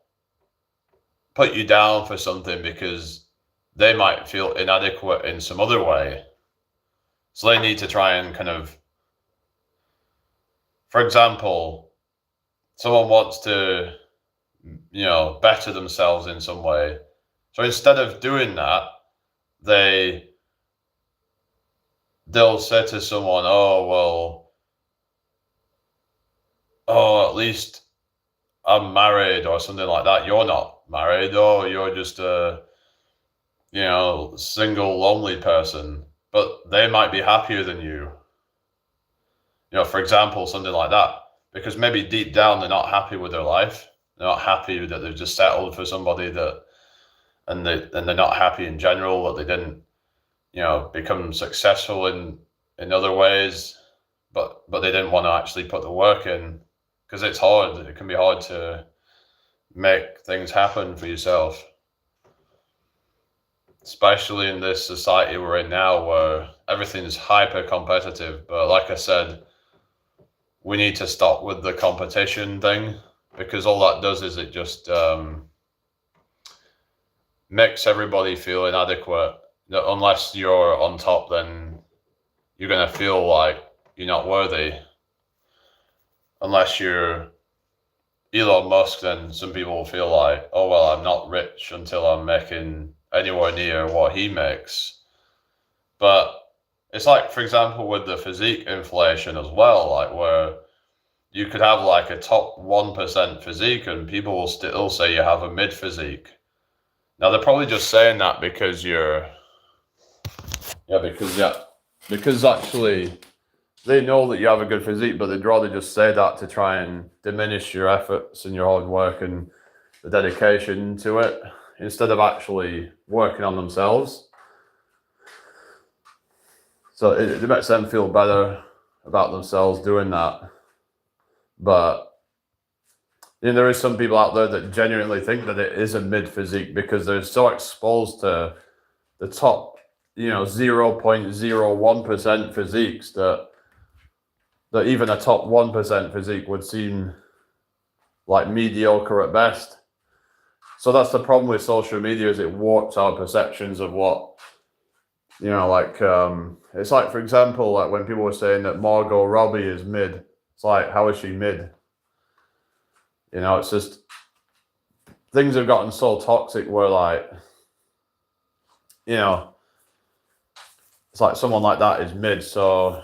put you down for something because they might feel inadequate in some other way. So they need to try and kind of, for example, someone wants to, you know, better themselves in some way. So instead of doing that, they'll say to someone, oh, well, oh, at least I'm married or something like that. You're not married, or you're just a, you know, single, lonely person, but they might be happier than you. You know, for example, something like that, because maybe deep down they're not happy with their life. They're not happy that they've just settled for somebody and they're not happy in general, that they didn't, you know, become successful in other ways, but they didn't want to actually put the work in, because it's hard. It can be hard to make things happen for yourself, especially in this society we're in now, where everything's hyper competitive. But like I said, we need to stop with the competition thing, because all that does is it just makes everybody feel inadequate. Unless you're on top, then you're gonna feel like you're not worthy. Unless you're Elon Musk, then some people will feel like, oh well, I'm not rich until I'm making anywhere near what he makes. But it's like, for example, with the physique inflation as well, like where you could have like a top 1% physique and people will still say you have a mid physique. Now they're probably just saying that because because actually they know that you have a good physique, but they'd rather just say that to try and diminish your efforts and your hard work and the dedication to it, instead of actually working on themselves. So it makes them feel better about themselves doing that. But there is some people out there that genuinely think that it is a mid physique because they're so exposed to the top, 0.01% physiques that even a top 1% physique would seem like mediocre at best. So that's the problem with social media, is it warps our perceptions of what, it's like, for example, like when people were saying that Margot Robbie is mid, it's like, how is she mid? It's just, things have gotten so toxic where like, it's like someone like that is mid, so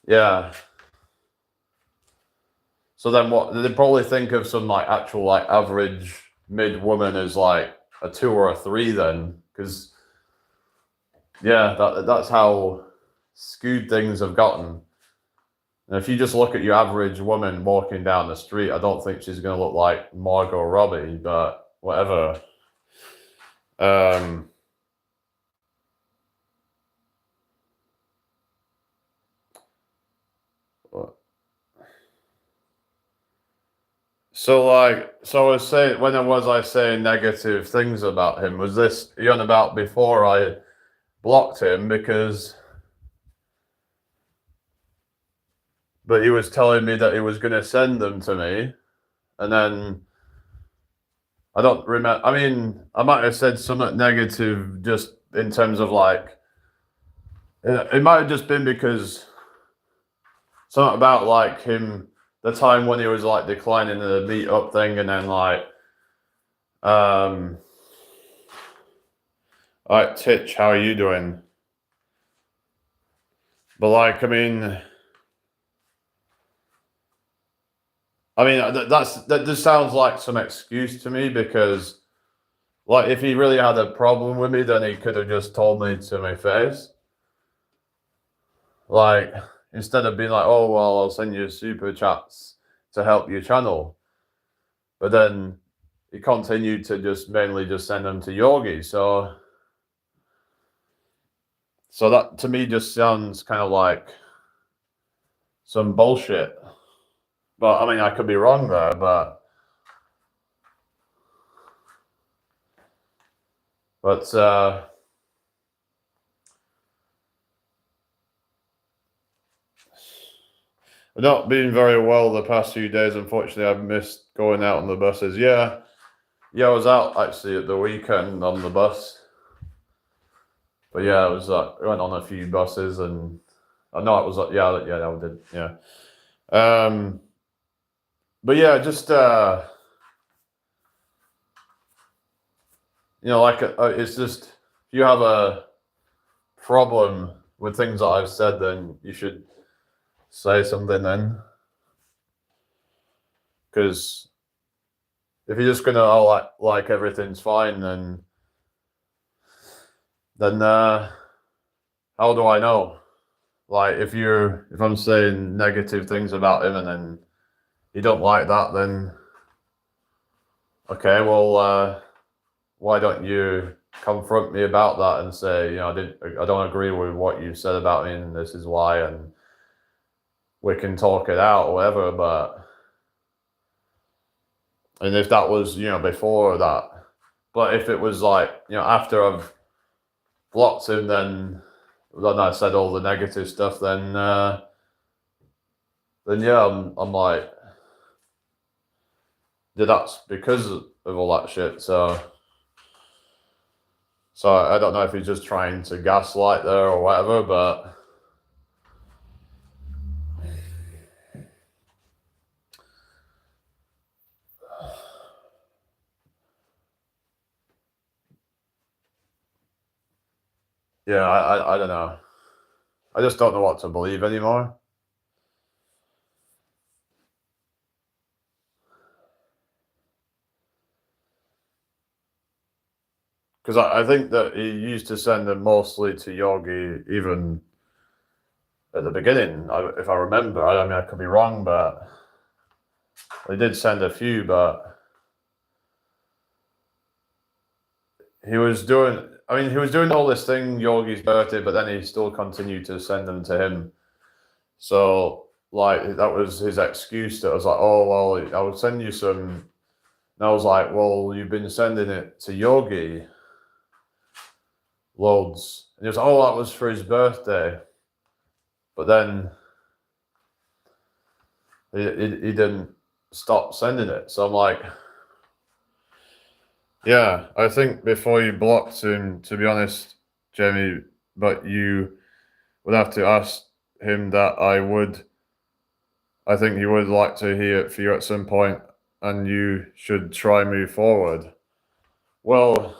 yeah. So then what, they probably think of some like actual like average mid woman as like a 2 or a 3 then, because that's how skewed things have gotten. And if you just look at your average woman walking down the street, I don't think she's going to look like Margot Robbie, but whatever. So I was saying, when I saying negative things about him, was this on about before I blocked him? But he was telling me that he was going to send them to me, and then I don't remember. I mean, I might have said something negative just in terms of like, it might have just been because something about like him, the time when he was like declining the meetup thing, and then like, all right, Titch, how are you doing? But like, I mean, that just sounds like some excuse to me, because like if he really had a problem with me, then he could have just told me to my face. Like, instead of being like, oh well, I'll send you super chats to help your channel. But then he continued to just mainly just send them to Yogi. So that to me just sounds kind of like some bullshit. But I mean, I could be wrong there, but I've not been very well the past few days. Unfortunately, I've missed going out on the buses. Yeah, I was out actually at the weekend on the bus. But yeah, I was I went on a few buses, and I know it was I did, yeah. But yeah, just it's just, if you have a problem with things that I've said, then you should say something then. Because if you're just gonna like everything's fine, then how do I know? Like if I'm saying negative things about him and then you don't like that, then okay, well, why don't you confront me about that and say, I don't agree with what you said about me, and this is why, and we can talk it out or whatever. And if that was, before that, but if it was like, after I've blocked him, then I said all the negative stuff, then yeah, I'm like, yeah, that's because of all that shit. So I don't know if he's just trying to gaslight there or whatever, but yeah, I don't know. I just don't know what to believe anymore. Because I think that he used to send them mostly to Yogi, even at the beginning, if I remember. I mean, I could be wrong, but they did send a few, but he was doing all this thing, Yogi's birthday, but then he still continued to send them to him. So, like, that was his excuse. That was like, oh, well, I would send you some. And I was like, well, you've been sending it to Yogi loads. And he was like, oh, that was for his birthday. But then he didn't stop sending it. So I'm like, yeah, I think before you blocked him, to be honest, Jamie, but you would have to ask him that. I think he would like to hear it for you at some point, and you should try move forward. Well,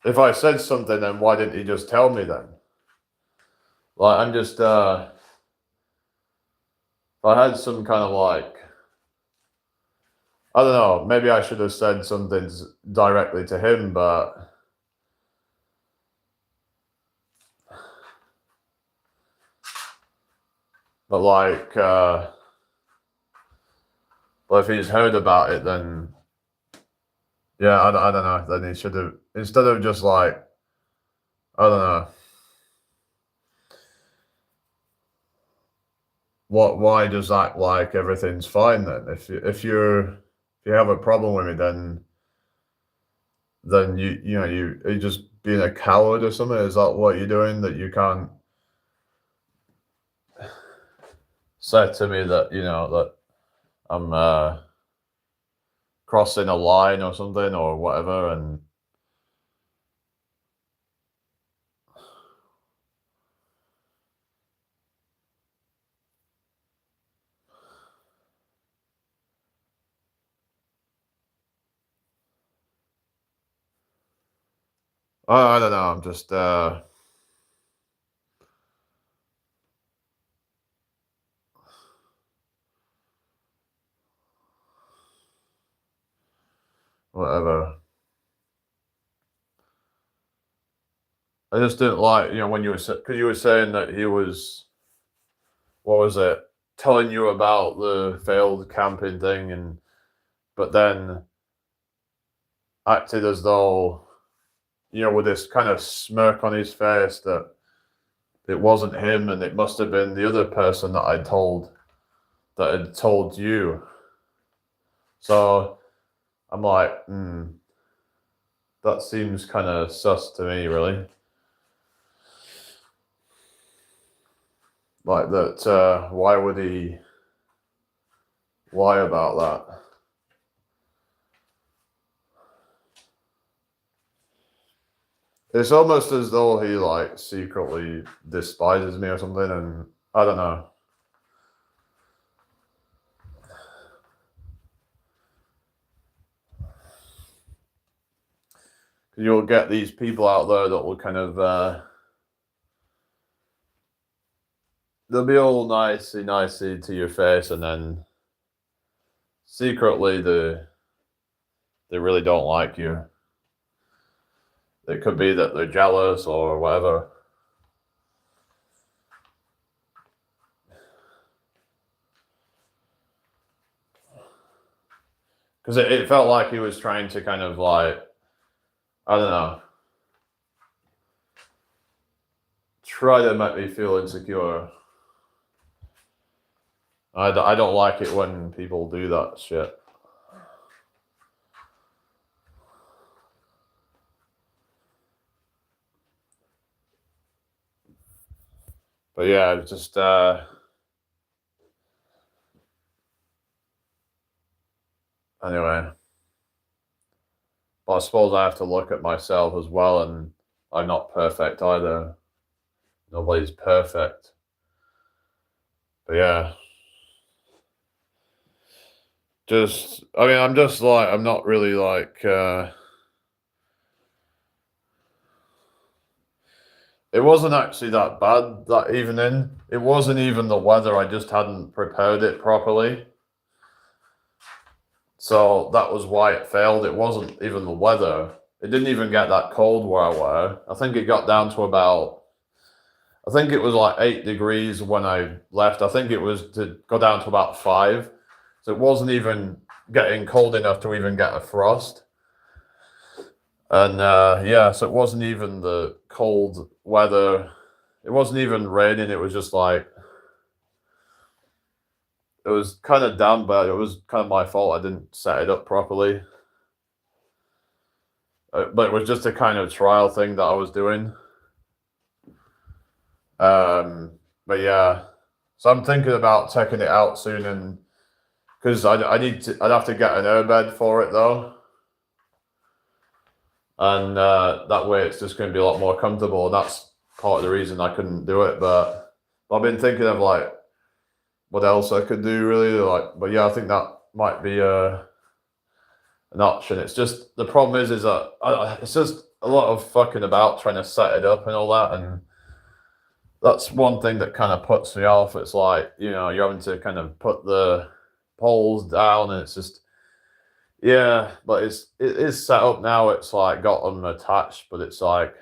if I said something, then why didn't he just tell me then? Like, I'm just, if I had some kind of like, I don't know, maybe I should have said something directly to him, but like, but if he's heard about it, then yeah, I don't know. Then he should have, instead of just like, I don't know, why just act like everything's fine then? If you have a problem with me, then you're just being a coward or something. Is that what you're doing? That you can't say to me that that I'm crossing a line or something or whatever, and I don't know. I'm just whatever. I just didn't like when you were because you were saying that he was, what was it, telling you about the failed camping thing, and but then acted as though with this kind of smirk on his face that it wasn't him and it must have been the other person that had told you. So I'm like, that seems kind of sus to me, really. Like that, why would he lie about that? It's almost as though he like secretly despises me or something, and I don't know. You'll get these people out there that will kind of they'll be all nicey to your face, and then secretly they really don't like you. It could be that they're jealous or whatever. Because it felt like he was trying to kind of like, I don't know, try to make me feel insecure. I don't like it when people do that shit. But yeah, just anyway. But I suppose I have to look at myself as well, and I'm not perfect either. Nobody's perfect. But yeah, just I mean, I'm just like I'm not really like. It wasn't actually that bad that evening. It wasn't even the weather. I just hadn't prepared it properly. So that was why it failed. It wasn't even the weather. It didn't even get that cold where I were. I think it got down to about, I think it was like 8 degrees when I left. I think it was to go down to about 5. So it wasn't even getting cold enough to even get a frost. And yeah, so it wasn't even the cold weather. It wasn't even raining. It was just like, it was kind of damp, but it was kind of my fault. I didn't set it up properly. But it was just a kind of trial thing that I was doing. But yeah, so I'm thinking about taking it out soon, and because I'd have to get an airbed for it though, and that way it's just going to be a lot more comfortable. And that's part of the reason I couldn't do it. But I've been thinking of like what else I could do really. Like, but yeah, I think that might be an option. It's just the problem is that it's just a lot of fucking about trying to set it up and all that, and that's one thing that kind of puts me off. It's like, you're having to kind of put the poles down, and it's just, yeah, but it is set up now. It's like got them attached, but it's like,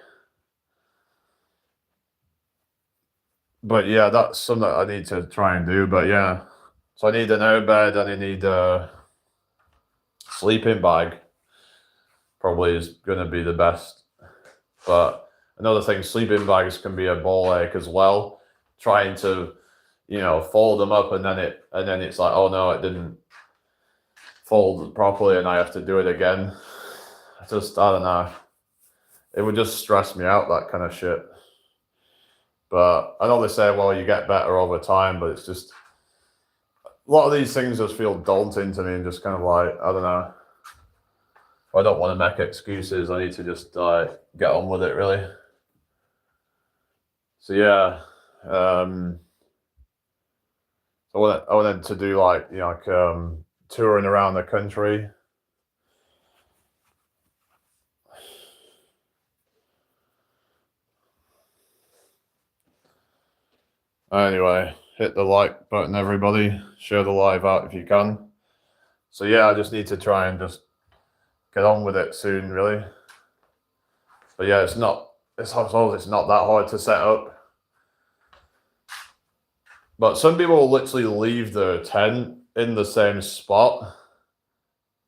but yeah, that's something that I need to try and do. But yeah, so I need an airbed and I need a sleeping bag. Probably is going to be the best. But another thing, sleeping bags can be a ball ache as well. Trying to, fold them up, and then it's like, oh no, it didn't fold properly, and I have to do it again. I don't know. It would just stress me out, that kind of shit. But I know they say, well, you get better over time, but it's just a lot of these things just feel daunting to me, and just kind of like, I don't know. I don't want to make excuses. I need to just get on with it, really. So yeah, I wanted to do like touring around the country. Anyway, hit the like button, everybody. Share the live out if you can. So yeah, I just need to try and just get on with it soon, really. But yeah, it's not that hard to set up. But some people will literally leave their tent in the same spot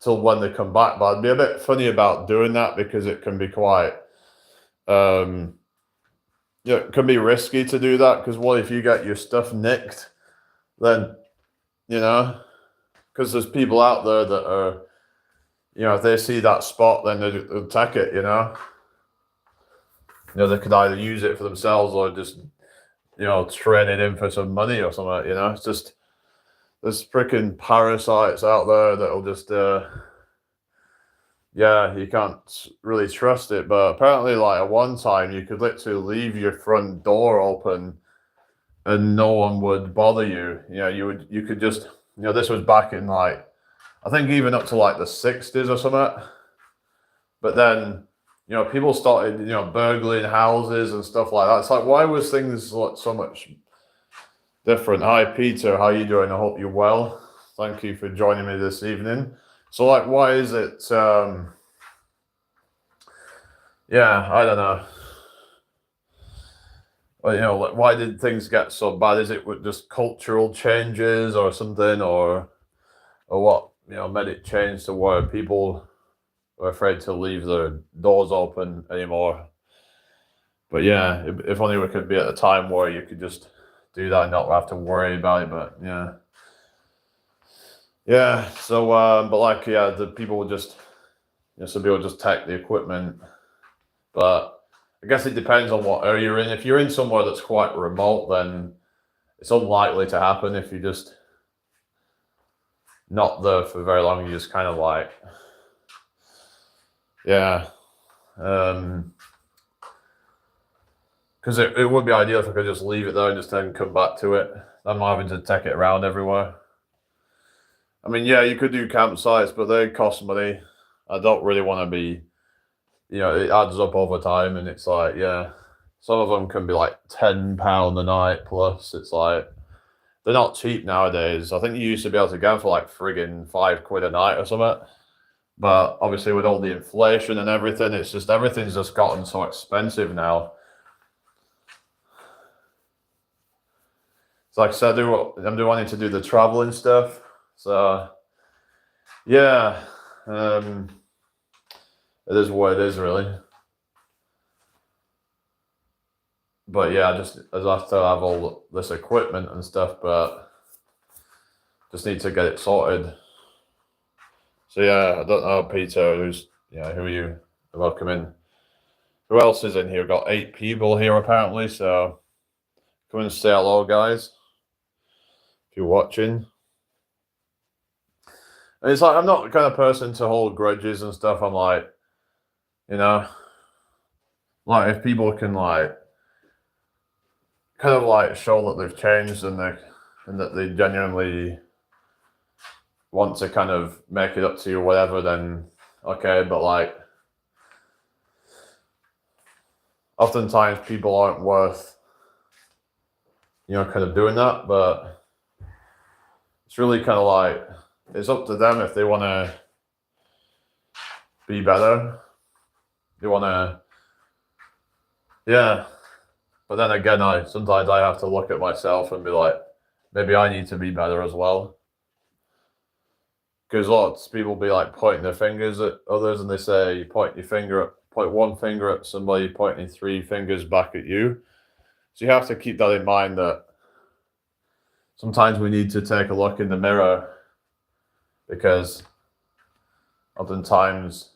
till when they come back. But I'd be a bit funny about doing that, because it can be quite, it can be risky to do that. Because what if you get your stuff nicked? Then, because there's people out there that are, if they see that spot, then they'll take it. They could either use it for themselves or just, trade it in for some money or something. It's just, there's freaking parasites out there that'll just, yeah, you can't really trust it. But apparently, like at one time, you could literally leave your front door open and no one would bother you. You could just, this was back in like, I think even up to like the 60s or something. But then, people started, burgling houses and stuff like that. It's like, why was things like so much different? Hi, Peter. How you doing? I hope you're well. Thank you for joining me this evening. So, like, why is it? Yeah, I don't know. Well, like, why did things get so bad? Is it with just cultural changes or something, or what? Made it change to where people were afraid to leave their doors open anymore. But yeah, if only we could be at a time where you could just do that and not have to worry about it. But yeah. Yeah, so but like, yeah, the people would just, some people just take the equipment, but I guess it depends on what area you're in. If you're in somewhere that's quite remote, then it's unlikely to happen. If you're just not there for very long, you just kind of like, yeah. Because it would be ideal if I could just leave it there and just then come back to it. I'm not having to take it around everywhere. I mean, yeah, you could do campsites, but they cost money. I don't really want to be, it adds up over time, and it's like, yeah, some of them can be like £10 a night plus. It's like, they're not cheap nowadays. I think you used to be able to get them for like friggin' £5 a night or something. But obviously with all the inflation and everything, it's just, everything's just gotten so expensive now. So like I said, I'm wanting to do the traveling stuff. So yeah, it is what it is really. But yeah, I just have to have all this equipment and stuff, but just need to get it sorted. So yeah, I don't know, Peter, who are you? Welcome in. Who else is in here? We've got 8 people here apparently, so come and say hello, guys, if you're watching. And it's like, I'm not the kind of person to hold grudges and stuff. I'm like, like if people can like kind of like show that they've changed and that they genuinely want to kind of make it up to you or whatever, then okay. But like, oftentimes people aren't worth, kind of doing that. But it's really kind of like, it's up to them if they want to be better. They want to, yeah. But then again, sometimes I have to look at myself and be like, maybe I need to be better as well. Because lots of people be like pointing their fingers at others, and they say you point one finger at somebody, pointing 3 fingers back at you. So you have to keep that in mind, that sometimes we need to take a look in the mirror, because oftentimes,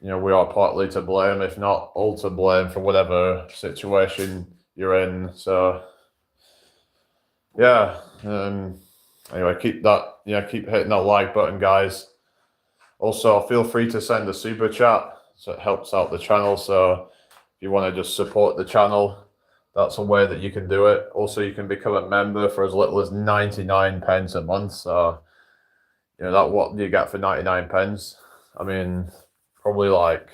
we are partly to blame, if not all to blame, for whatever situation you're in. So yeah, anyway, keep hitting that like button, guys. Also, feel free to send a super chat, so it helps out the channel. So if you want to just support the channel, that's a way that you can do it. Also, you can become a member for as little as 99 pence a month. So that, what do you get for 99 pence? I mean, probably like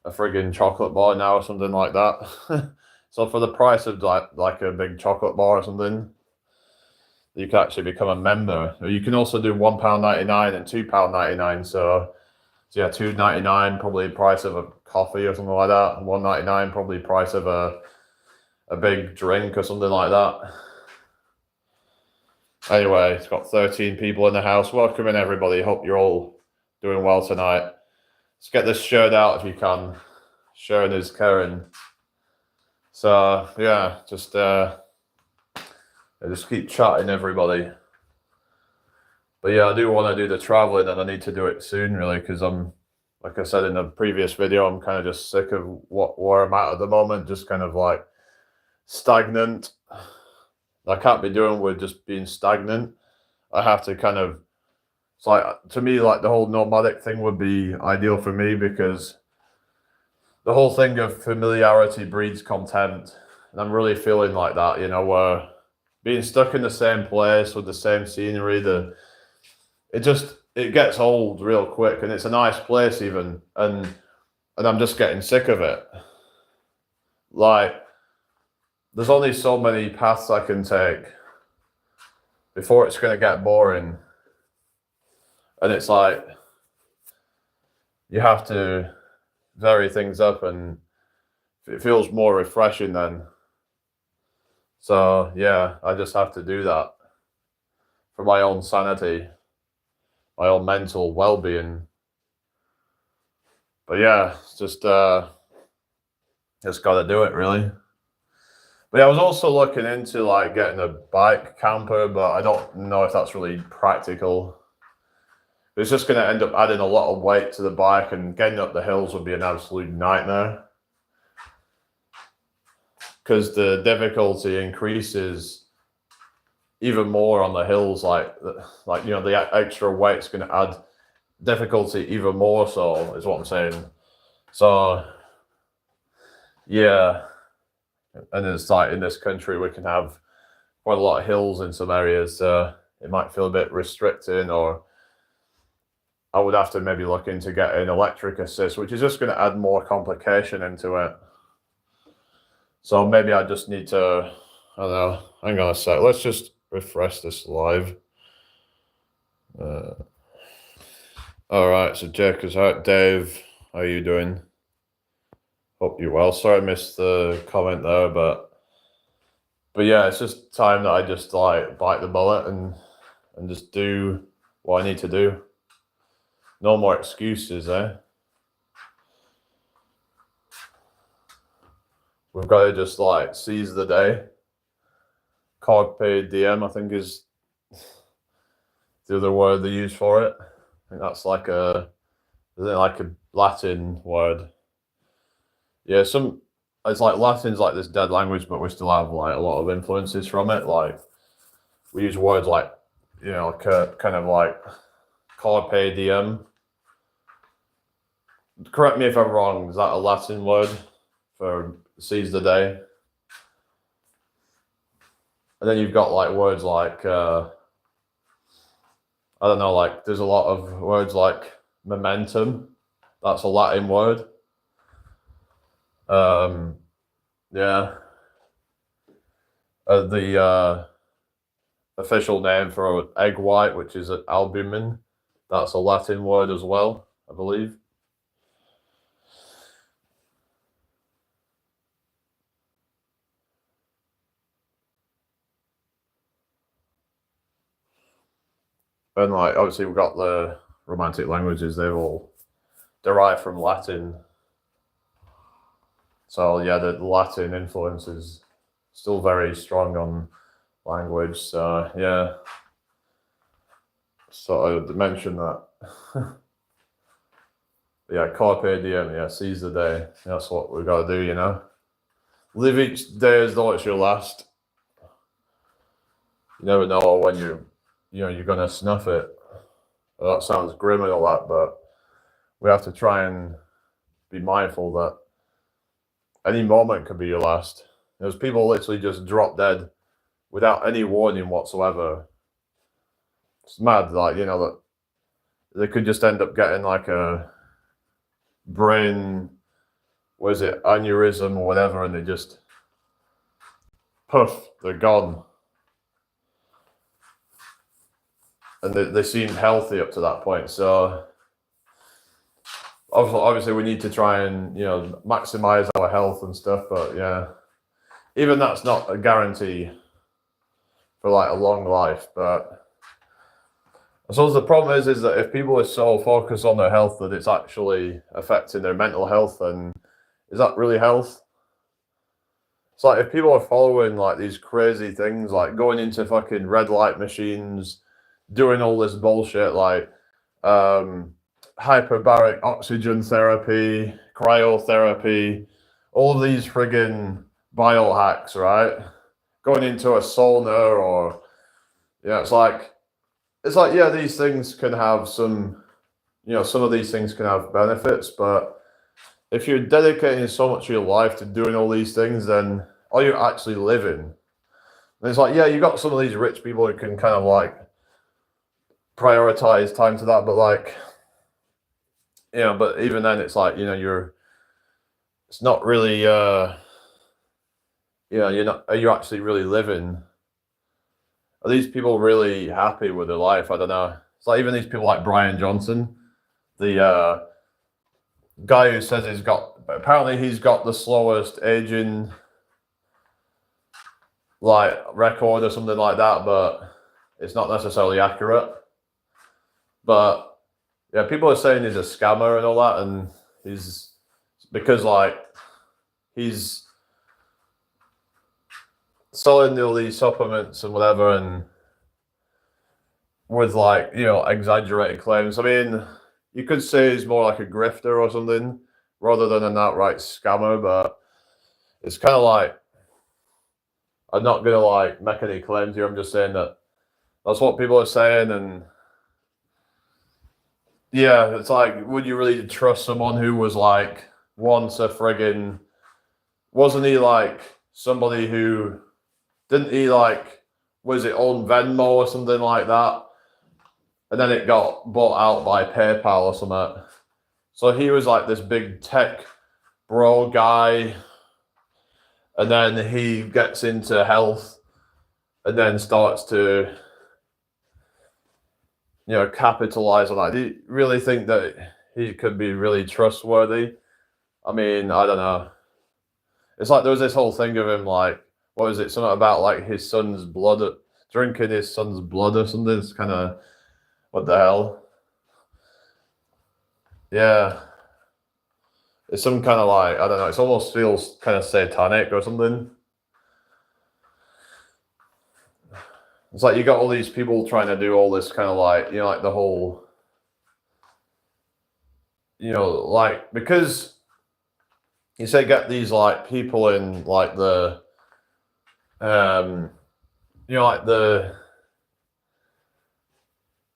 a friggin' chocolate bar now or something like that. So for the price of like a big chocolate bar or something, you can actually become a member. Or you can also do £1.99 and £2.99. So yeah, £2.99 probably the price of a coffee or something like that. And £1.99 probably the price of a big drink or something like that. Anyway, it's got 13 people in the house. Welcome in, everybody. Hope you're all doing well tonight. Let's get this shared out if you can. Sharing is caring. So yeah, just keep chatting, everybody. But yeah, I do want to do the traveling, and I need to do it soon, really, because like I said in the previous video, I'm kind of just sick of where I'm at the moment, just kind of like stagnant. I can't be doing with just being stagnant. I have to kind of, it's like, to me, like the whole nomadic thing would be ideal for me, because the whole thing of familiarity breeds contempt. And I'm really feeling like that, where being stuck in the same place with the same scenery, it gets old real quick, and it's a nice place even, and I'm just getting sick of it. Like, there's only so many paths I can take before it's going to get boring. And it's like, you have to vary things up, and it feels more refreshing then. So yeah, I just have to do that for my own sanity, my own mental well-being. But yeah, just got to do it, really. But yeah, I was also looking into like getting a bike camper, but I don't know if that's really practical. It's just going to end up adding a lot of weight to the bike, and getting up the hills would be an absolute nightmare. because the difficulty increases even more on the hills, like the extra weight's going to add difficulty even more, so is what I'm saying. So yeah, and it's like in this country we can have quite a lot of hills in some areas, so it might feel a bit restricting, or I would have to maybe look into getting electric assist, which is just going to add more complication into it. So maybe I just need to, I don't know, hang on a sec, let's just refresh this live. All right, so Jake is out. Dave, how are you doing? Hope you're well. Sorry I missed the comment there, but yeah, it's just time that I just like bite the bullet and just do what I need to do. No more excuses, eh? We've got to just like seize the day. Carpe diem, I think, is the other word they use for it. I think that's like a Latin word. Yeah, it's like Latin's like this dead language, but we still have like a lot of influences from it. Like we use words like, you know, kind of like carpe diem. Correct me if I'm wrong. Is that a Latin word for seize the day? And then you've got like words like I don't know, like there's a lot of words like momentum. That's a Latin word. Yeah. The official name for egg white, which is albumin, that's a Latin word as well, I believe. And like obviously we've got the Romantic languages, they've all derived from Latin. So yeah, the Latin influence is still very strong on language. So yeah. So I mentioned that. Yeah, carpe diem, yeah, seize the day. That's what we've got to do, you know. Live each day as though it's your last. You never know when you're gonna snuff it. Well, that sounds grim and all that, but we have to try and be mindful that any moment could be your last. There's people literally just drop dead without any warning whatsoever. It's mad, like, you know, that they could just end up getting like a brain, aneurysm or whatever, and they just poof, they're gone. And they seemed healthy up to that point. So obviously we need to try and, you know, maximize our health and stuff. But yeah, even that's not a guarantee for like a long life. But I suppose the problem is that if people are so focused on their health that it's actually affecting their mental health, then is that really health? It's like if people are following like these crazy things, like going into fucking red light machines, doing all this bullshit like hyperbaric oxygen therapy, cryotherapy, all of these friggin' biohacks, right? Going into a sauna, or yeah, it's like yeah, these things can have some, you know, some of these things can have benefits, but if you're dedicating so much of your life to doing all these things, then are you actually living? And it's like, yeah, you got some of these rich people who can kind of like prioritize time to that, but like, you know, but even then it's like, you know, it's not really you know, are you actually really living? Are these people really happy with their life? I don't know. It's like even these people like Brian Johnson, the guy who says apparently he's got the slowest aging like record or something like that, but it's not necessarily accurate. But yeah, people are saying he's a scammer and all that, and he's selling all these supplements and whatever, and with like, you know, exaggerated claims. I mean, you could say he's more like a grifter or something rather than an outright scammer, but it's kind of like, I'm not gonna like make any claims here. I'm just saying that that's what people are saying, and yeah, it's like, would you really trust someone who was like once a friggin', wasn't he like somebody who didn't he like, was it on Venmo or something like that? And then it got bought out by PayPal or something. So he was like this big tech bro guy, and then he gets into health and then starts to, you know, capitalize on that. Do you really think that he could be really trustworthy? I mean, I don't know. It's like there was this whole thing of him, like, what was it? Something about like his son's blood, drinking his son's blood or something. It's kind of, what the hell? Yeah. It's some kind of like, I don't know, it almost feels kind of satanic or something. It's like you got all these people trying to do all this kind of like, you know, like the whole, you know, like, because you say get these like people in like the, you know, like the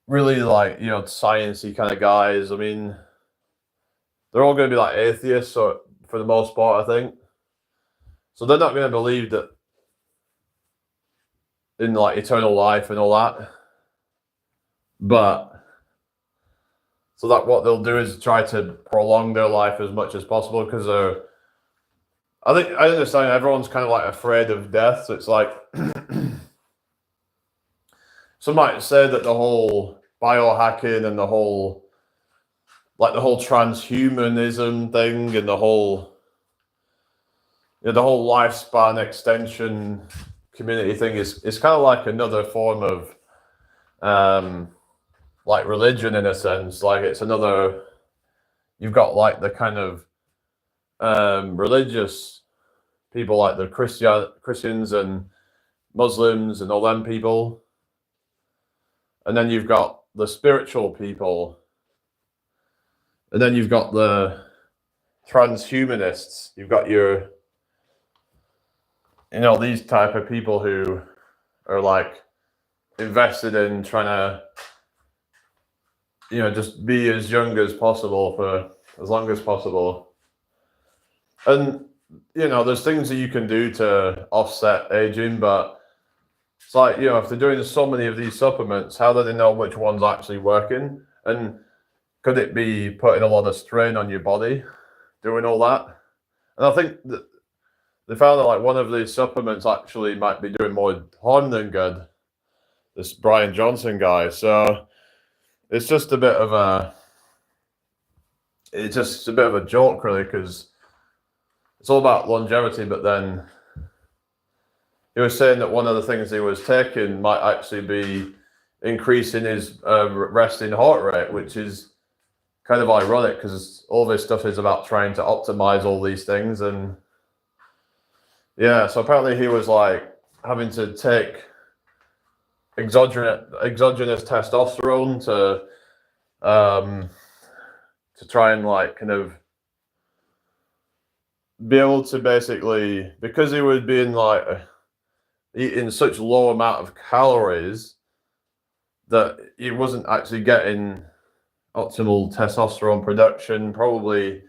really like, you know, sciencey kind of guys. I mean, they're all going to be like atheists, or for the most part, I think. So they're not going to believe that in like eternal life and all that. But so that what they'll do is try to prolong their life as much as possible, because they're, I think I understand everyone's kind of like afraid of death. So it's like some might say that the whole biohacking and the whole like the whole transhumanism thing and the whole, you know, the whole lifespan extension community thing is kind of like another form of like religion in a sense. Like it's another, you've got like the kind of religious people like the Christians and Muslims and all them people, and then you've got the spiritual people, and then you've got the transhumanists. You've got your, you know, these type of people who are like invested in trying to, you know, just be as young as possible for as long as possible. And, you know, there's things that you can do to offset aging, but it's like, you know, if they're doing so many of these supplements, how do they know which one's actually working? And could it be putting a lot of strain on your body doing all that? And I think that they found that like one of these supplements actually might be doing more harm than good. This Brian Johnson guy. So it's just a bit of a, it's just a bit of a joke really, because it's all about longevity. But then he was saying that one of the things he was taking might actually be increasing his resting heart rate, which is kind of ironic because all this stuff is about trying to optimize all these things. And yeah, so apparently he was like having to take exogenous testosterone to try and like kind of be able to basically, because he was being like eating such low amount of calories that he wasn't actually getting optimal testosterone production, probably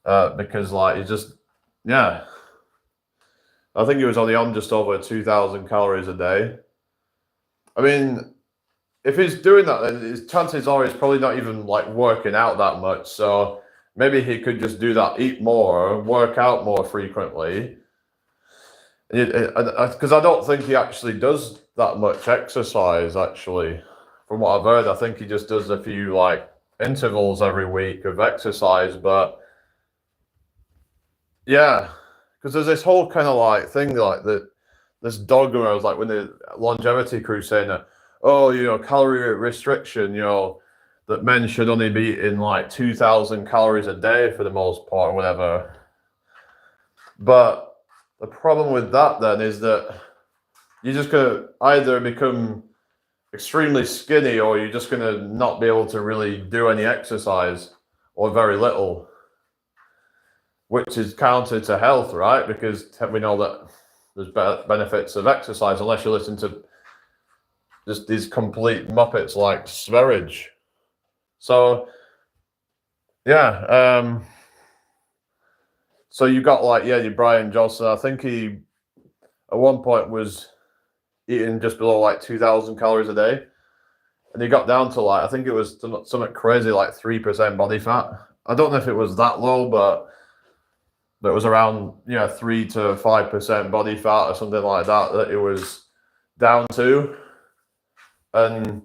because like he just, yeah, I think he was only on just over 2,000 calories a day. I mean, if he's doing that, then his chances are he's probably not even like working out that much. So maybe he could just do that, eat more, work out more frequently. Because I don't think he actually does that much exercise, actually. From what I've heard, I think he just does a few like intervals every week of exercise. But yeah, because there's this whole kind of like thing like that, this dogma. I was like, when the longevity crew saying that, oh, you know, calorie restriction, you know, that men should only be eating like 2,000 calories a day for the most part or whatever. But the problem with that then is that you're just going to either become extremely skinny or you're just going to not be able to really do any exercise or very little, which is counter to health, right? Because we know that there's benefits of exercise, unless you listen to just these complete muppets like Sverige. So yeah, so you got like your Brian Johnson. I think he at one point was eating just below like 2,000 calories a day, and he got down to like, I think it was something crazy like 3% body fat. I don't know if it was that low, but it was around 3 to 5% body fat or something like that it was down to. And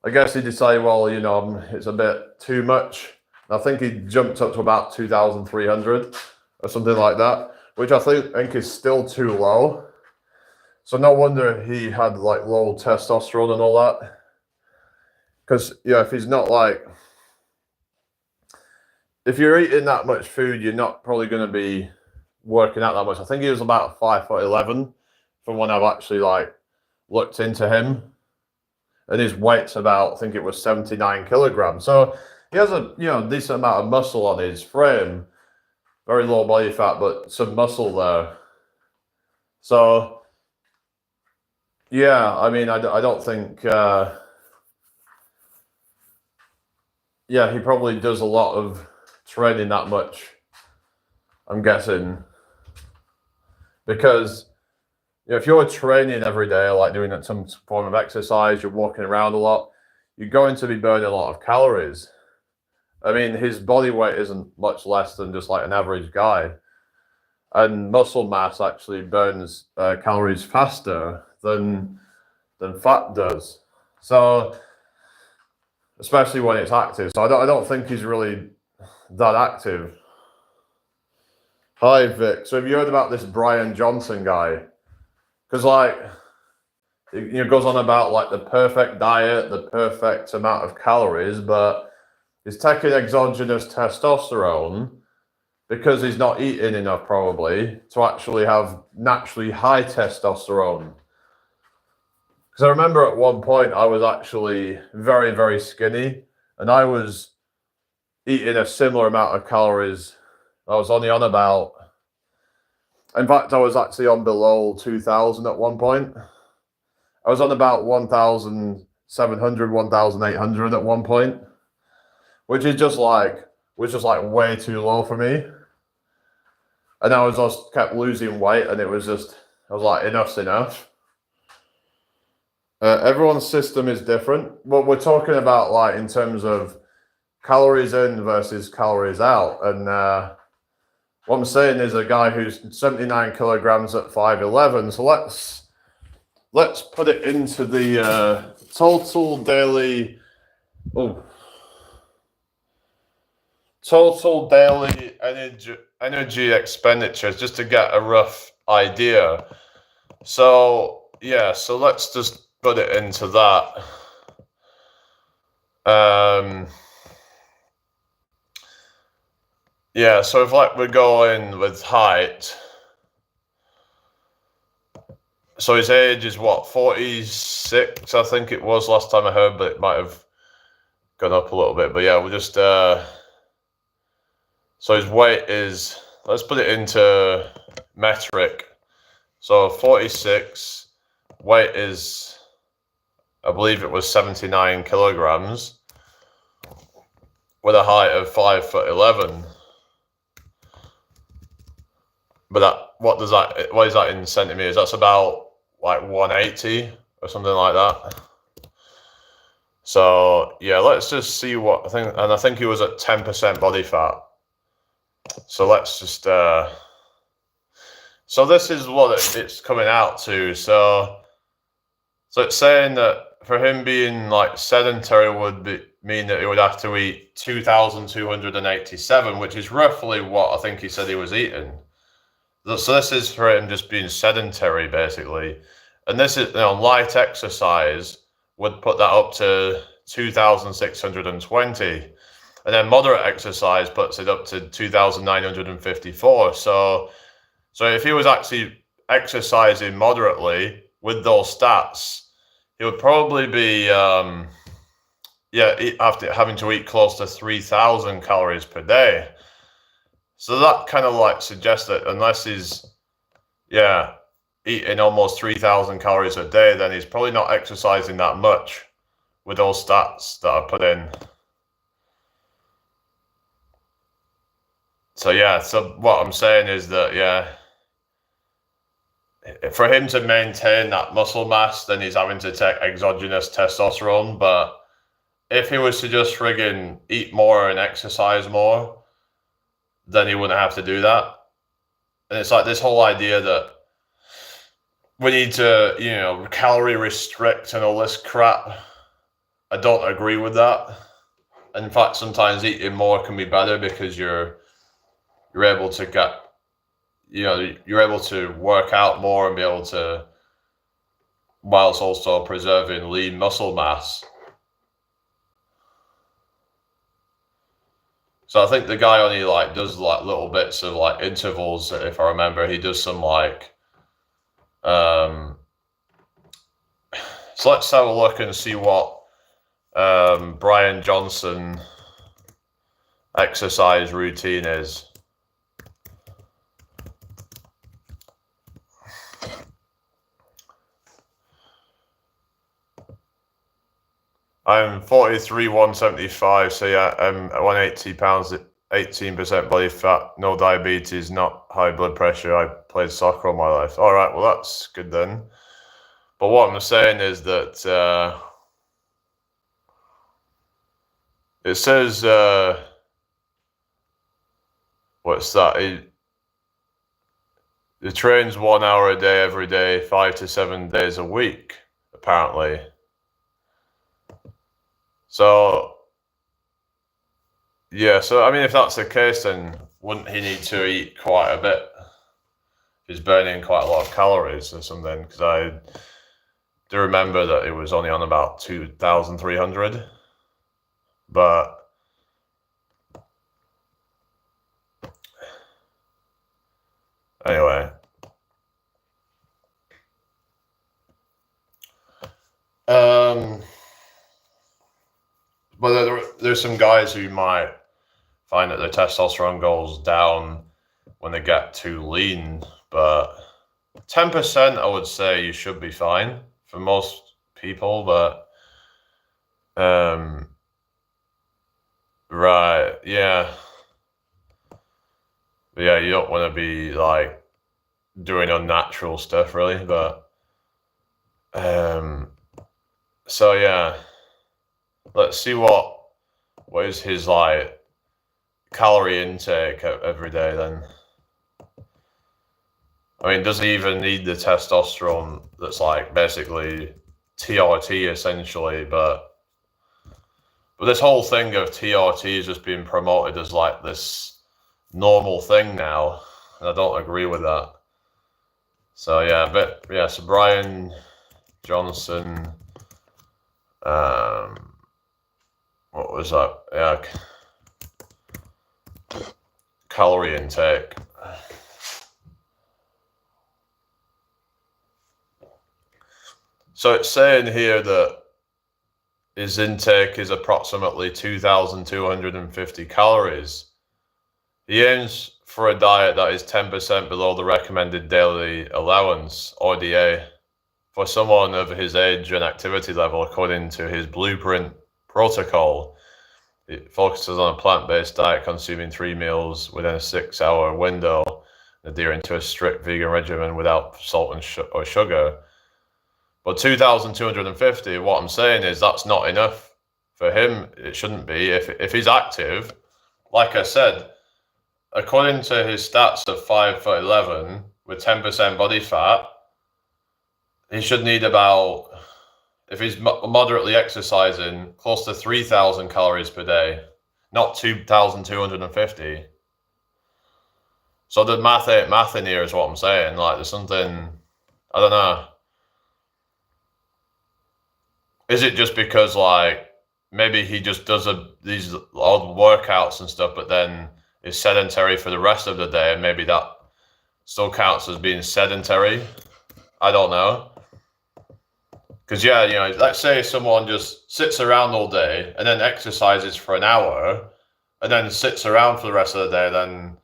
I guess he decided, well, it's a bit too much. I think he jumped up to about 2,300 or something like that, which I think is still too low. So no wonder he had like low testosterone and all that. Because if he's not like, if you're eating that much food, you're not probably going to be working out that much. I think he was about 5'11" from when I've actually like looked into him. And his weight's about, I think it was 79 kilograms. So he has a decent amount of muscle on his frame, very low body fat, but some muscle there. So yeah, I mean, I don't think, he probably does a lot of training that much, I'm guessing, because if you're training every day, like doing some form of exercise, you're walking around a lot, you're going to be burning a lot of calories. I mean, his body weight isn't much less than just like an average guy. And muscle mass actually burns calories faster than fat does. So, especially when it's active. So I don't think he's really that active. Hi, Vic. So have you heard about this Brian Johnson guy? Because like, it goes on about like the perfect diet, the perfect amount of calories, but he's taking exogenous testosterone because he's not eating enough probably to actually have naturally high testosterone. Because I remember at one point I was actually very, very skinny, and I was eating a similar amount of calories. I was only on about, in fact, I was actually on below 2,000 at one point. I was on about 1,700, 1,800 at one point, which is was just like way too low for me. And I was just kept losing weight, and I was like, enough's enough. Everyone's system is different. What we're talking about, like in terms of calories in versus calories out, and what I'm saying is a guy who's 79 kilograms at 5'11". So let's put it into the total daily energy expenditures, just to get a rough idea. So yeah, so let's just put it into that. Yeah, so if like we're going with height, so his age is what, 46, I think it was last time I heard, but it might have gone up a little bit. But yeah, we'll just so his weight is, let's put it into metric. So 46, weight is, I believe it was 79 kilograms, with a height of 5'11". But what is that in centimeters? That's about like 180 or something like that. So yeah, let's just see what I think. And I think he was at 10% body fat. So let's just so this is what it's coming out to. So it's saying that for him being like sedentary would mean that he would have to eat 2,287, which is roughly what I think he said he was eating. So this is for him just being sedentary, basically. And this is, light exercise would put that up to 2,620. And then moderate exercise puts it up to 2,954. So if he was actually exercising moderately with those stats, he would probably be, after having to eat close to 3,000 calories per day. So that kind of like suggests that unless he's, eating almost 3,000 calories a day, then he's probably not exercising that much with those stats that I put in. So yeah, so what I'm saying is that, yeah, for him to maintain that muscle mass, then he's having to take exogenous testosterone. But if he was to just friggin' eat more and exercise more, then he wouldn't have to do that. And it's like this whole idea that we need to, you know, calorie restrict and all this crap. I don't agree with that. In fact, sometimes eating more can be better because you're able to get, you know, you're able to work out more and be able to, whilst also preserving lean muscle mass. So I think the guy only like does like little bits of like intervals. If I remember, he does some like, so let's have a look and see what Brian Johnson exercise routine is. I'm 43, 175, so yeah, I'm 180 pounds, 18% body fat, no diabetes, not high blood pressure. I played soccer all my life. All right, well, that's good then. But what I'm saying is that it says, what's that? It trains 1 hour a day every day, 5 to 7 days a week, apparently. So, yeah, so I mean, if that's the case, then wouldn't he need to eat quite a bit? He's burning quite a lot of calories or something, because I do remember that it was only on about 2,300. But anyway. But there's some guys who might find that their testosterone goes down when they get too lean, but 10% I would say you should be fine for most people, but right, yeah. But yeah, you don't want to be like doing unnatural stuff really, but so yeah. Let's see what is his like calorie intake every day then. I mean, does he even need the testosterone that's like basically TRT essentially? But this whole thing of TRT is just being promoted as like this normal thing now, and I don't agree with that. So yeah, but yeah, so Brian Johnson, what was that? Yeah, calorie intake. So it's saying here that his intake is approximately 2,250 calories. He aims for a diet that is 10% below the recommended daily allowance, ODA, for someone of his age and activity level, according to his blueprint protocol. It focuses on a plant-based diet, consuming 3 meals within a 6-hour window, adhering to a strict vegan regimen without salt and or sugar. But 2,250, what I'm saying is that's not enough for him. It shouldn't be. If he's active, like I said, according to his stats of 5'11" with 10% body fat, he should need about, if he's moderately exercising, close to 3,000 calories per day, not 2,250. So the math ain't math in here is what I'm saying. Like there's something, I don't know. Is it just because like maybe he just does these odd workouts and stuff, but then is sedentary for the rest of the day, and maybe that still counts as being sedentary? I don't know. Because, yeah, you know, let's say someone just sits around all day and then exercises for an hour and then sits around for the rest of the day, then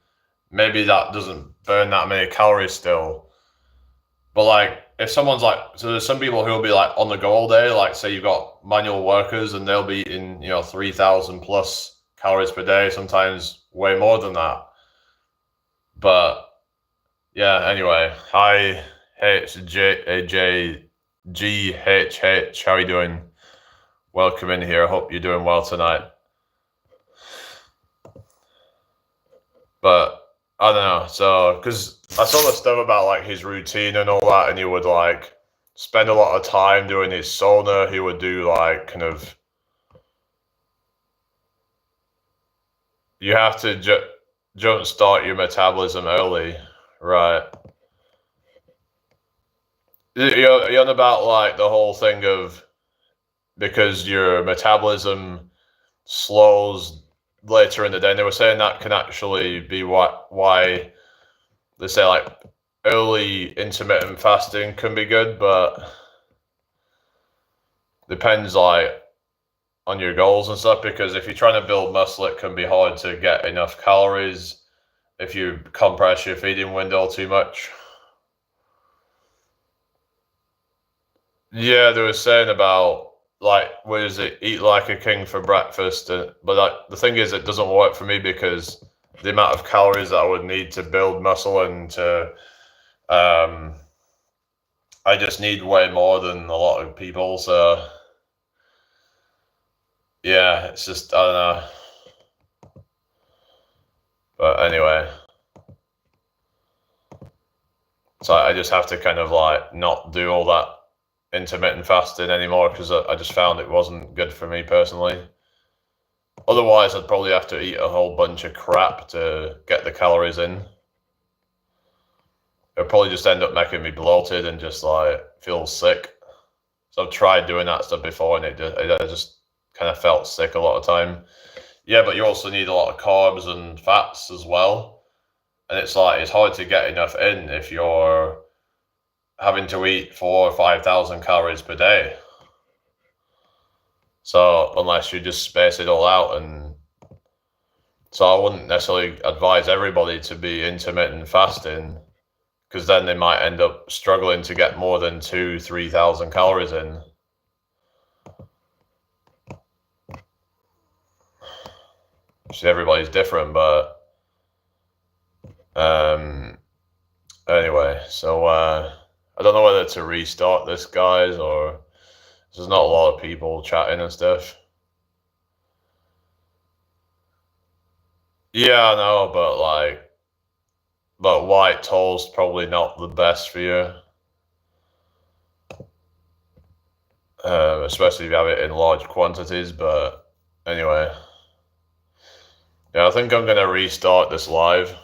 maybe that doesn't burn that many calories still. But like, if someone's like, so there's some people who'll be like on the go all day. Like, say you've got manual workers, and they'll be eating 3,000 plus calories per day, sometimes way more than that. But yeah, anyway, hi HJGHH, how are you doing? Welcome in here. I hope you're doing well tonight. But I don't know. So, because I saw the stuff about like his routine and all that, and he would like spend a lot of time doing his sauna. He would do like kind of. You have to jump start your metabolism early, right? You're on about like the whole thing of because your metabolism slows later in the day. And they were saying that can actually be why they say like early intermittent fasting can be good, but depends like on your goals and stuff, because if you're trying to build muscle, it can be hard to get enough calories if you compress your feeding window too much. Yeah, they were saying about like, what is it? Eat like a king for breakfast, but like, the thing is, it doesn't work for me because the amount of calories that I would need to build muscle and to, I just need way more than a lot of people. So yeah, it's just I don't know. But anyway, so I just have to kind of like not do all that intermittent fasting anymore because I just found it wasn't good for me personally. Otherwise, I'd probably have to eat a whole bunch of crap to get the calories in. It'll probably just end up making me bloated and just like feel sick. So I've tried doing that stuff before, and it just kind of felt sick a lot of time. Yeah, but you also need a lot of carbs and fats as well, and it's like it's hard to get enough in if you're having to eat 4,000 or 5,000 calories per day. So unless you just space it all out, and so I wouldn't necessarily advise everybody to be intermittent fasting, because then they might end up struggling to get more than 2,000-3,000 calories in. So everybody's different, but anyway, so I don't know whether to restart this, guys, or there's not a lot of people chatting and stuff. Yeah, I know, but white toast probably not the best for you, especially if you have it in large quantities. But anyway, yeah, I think I'm gonna restart this live.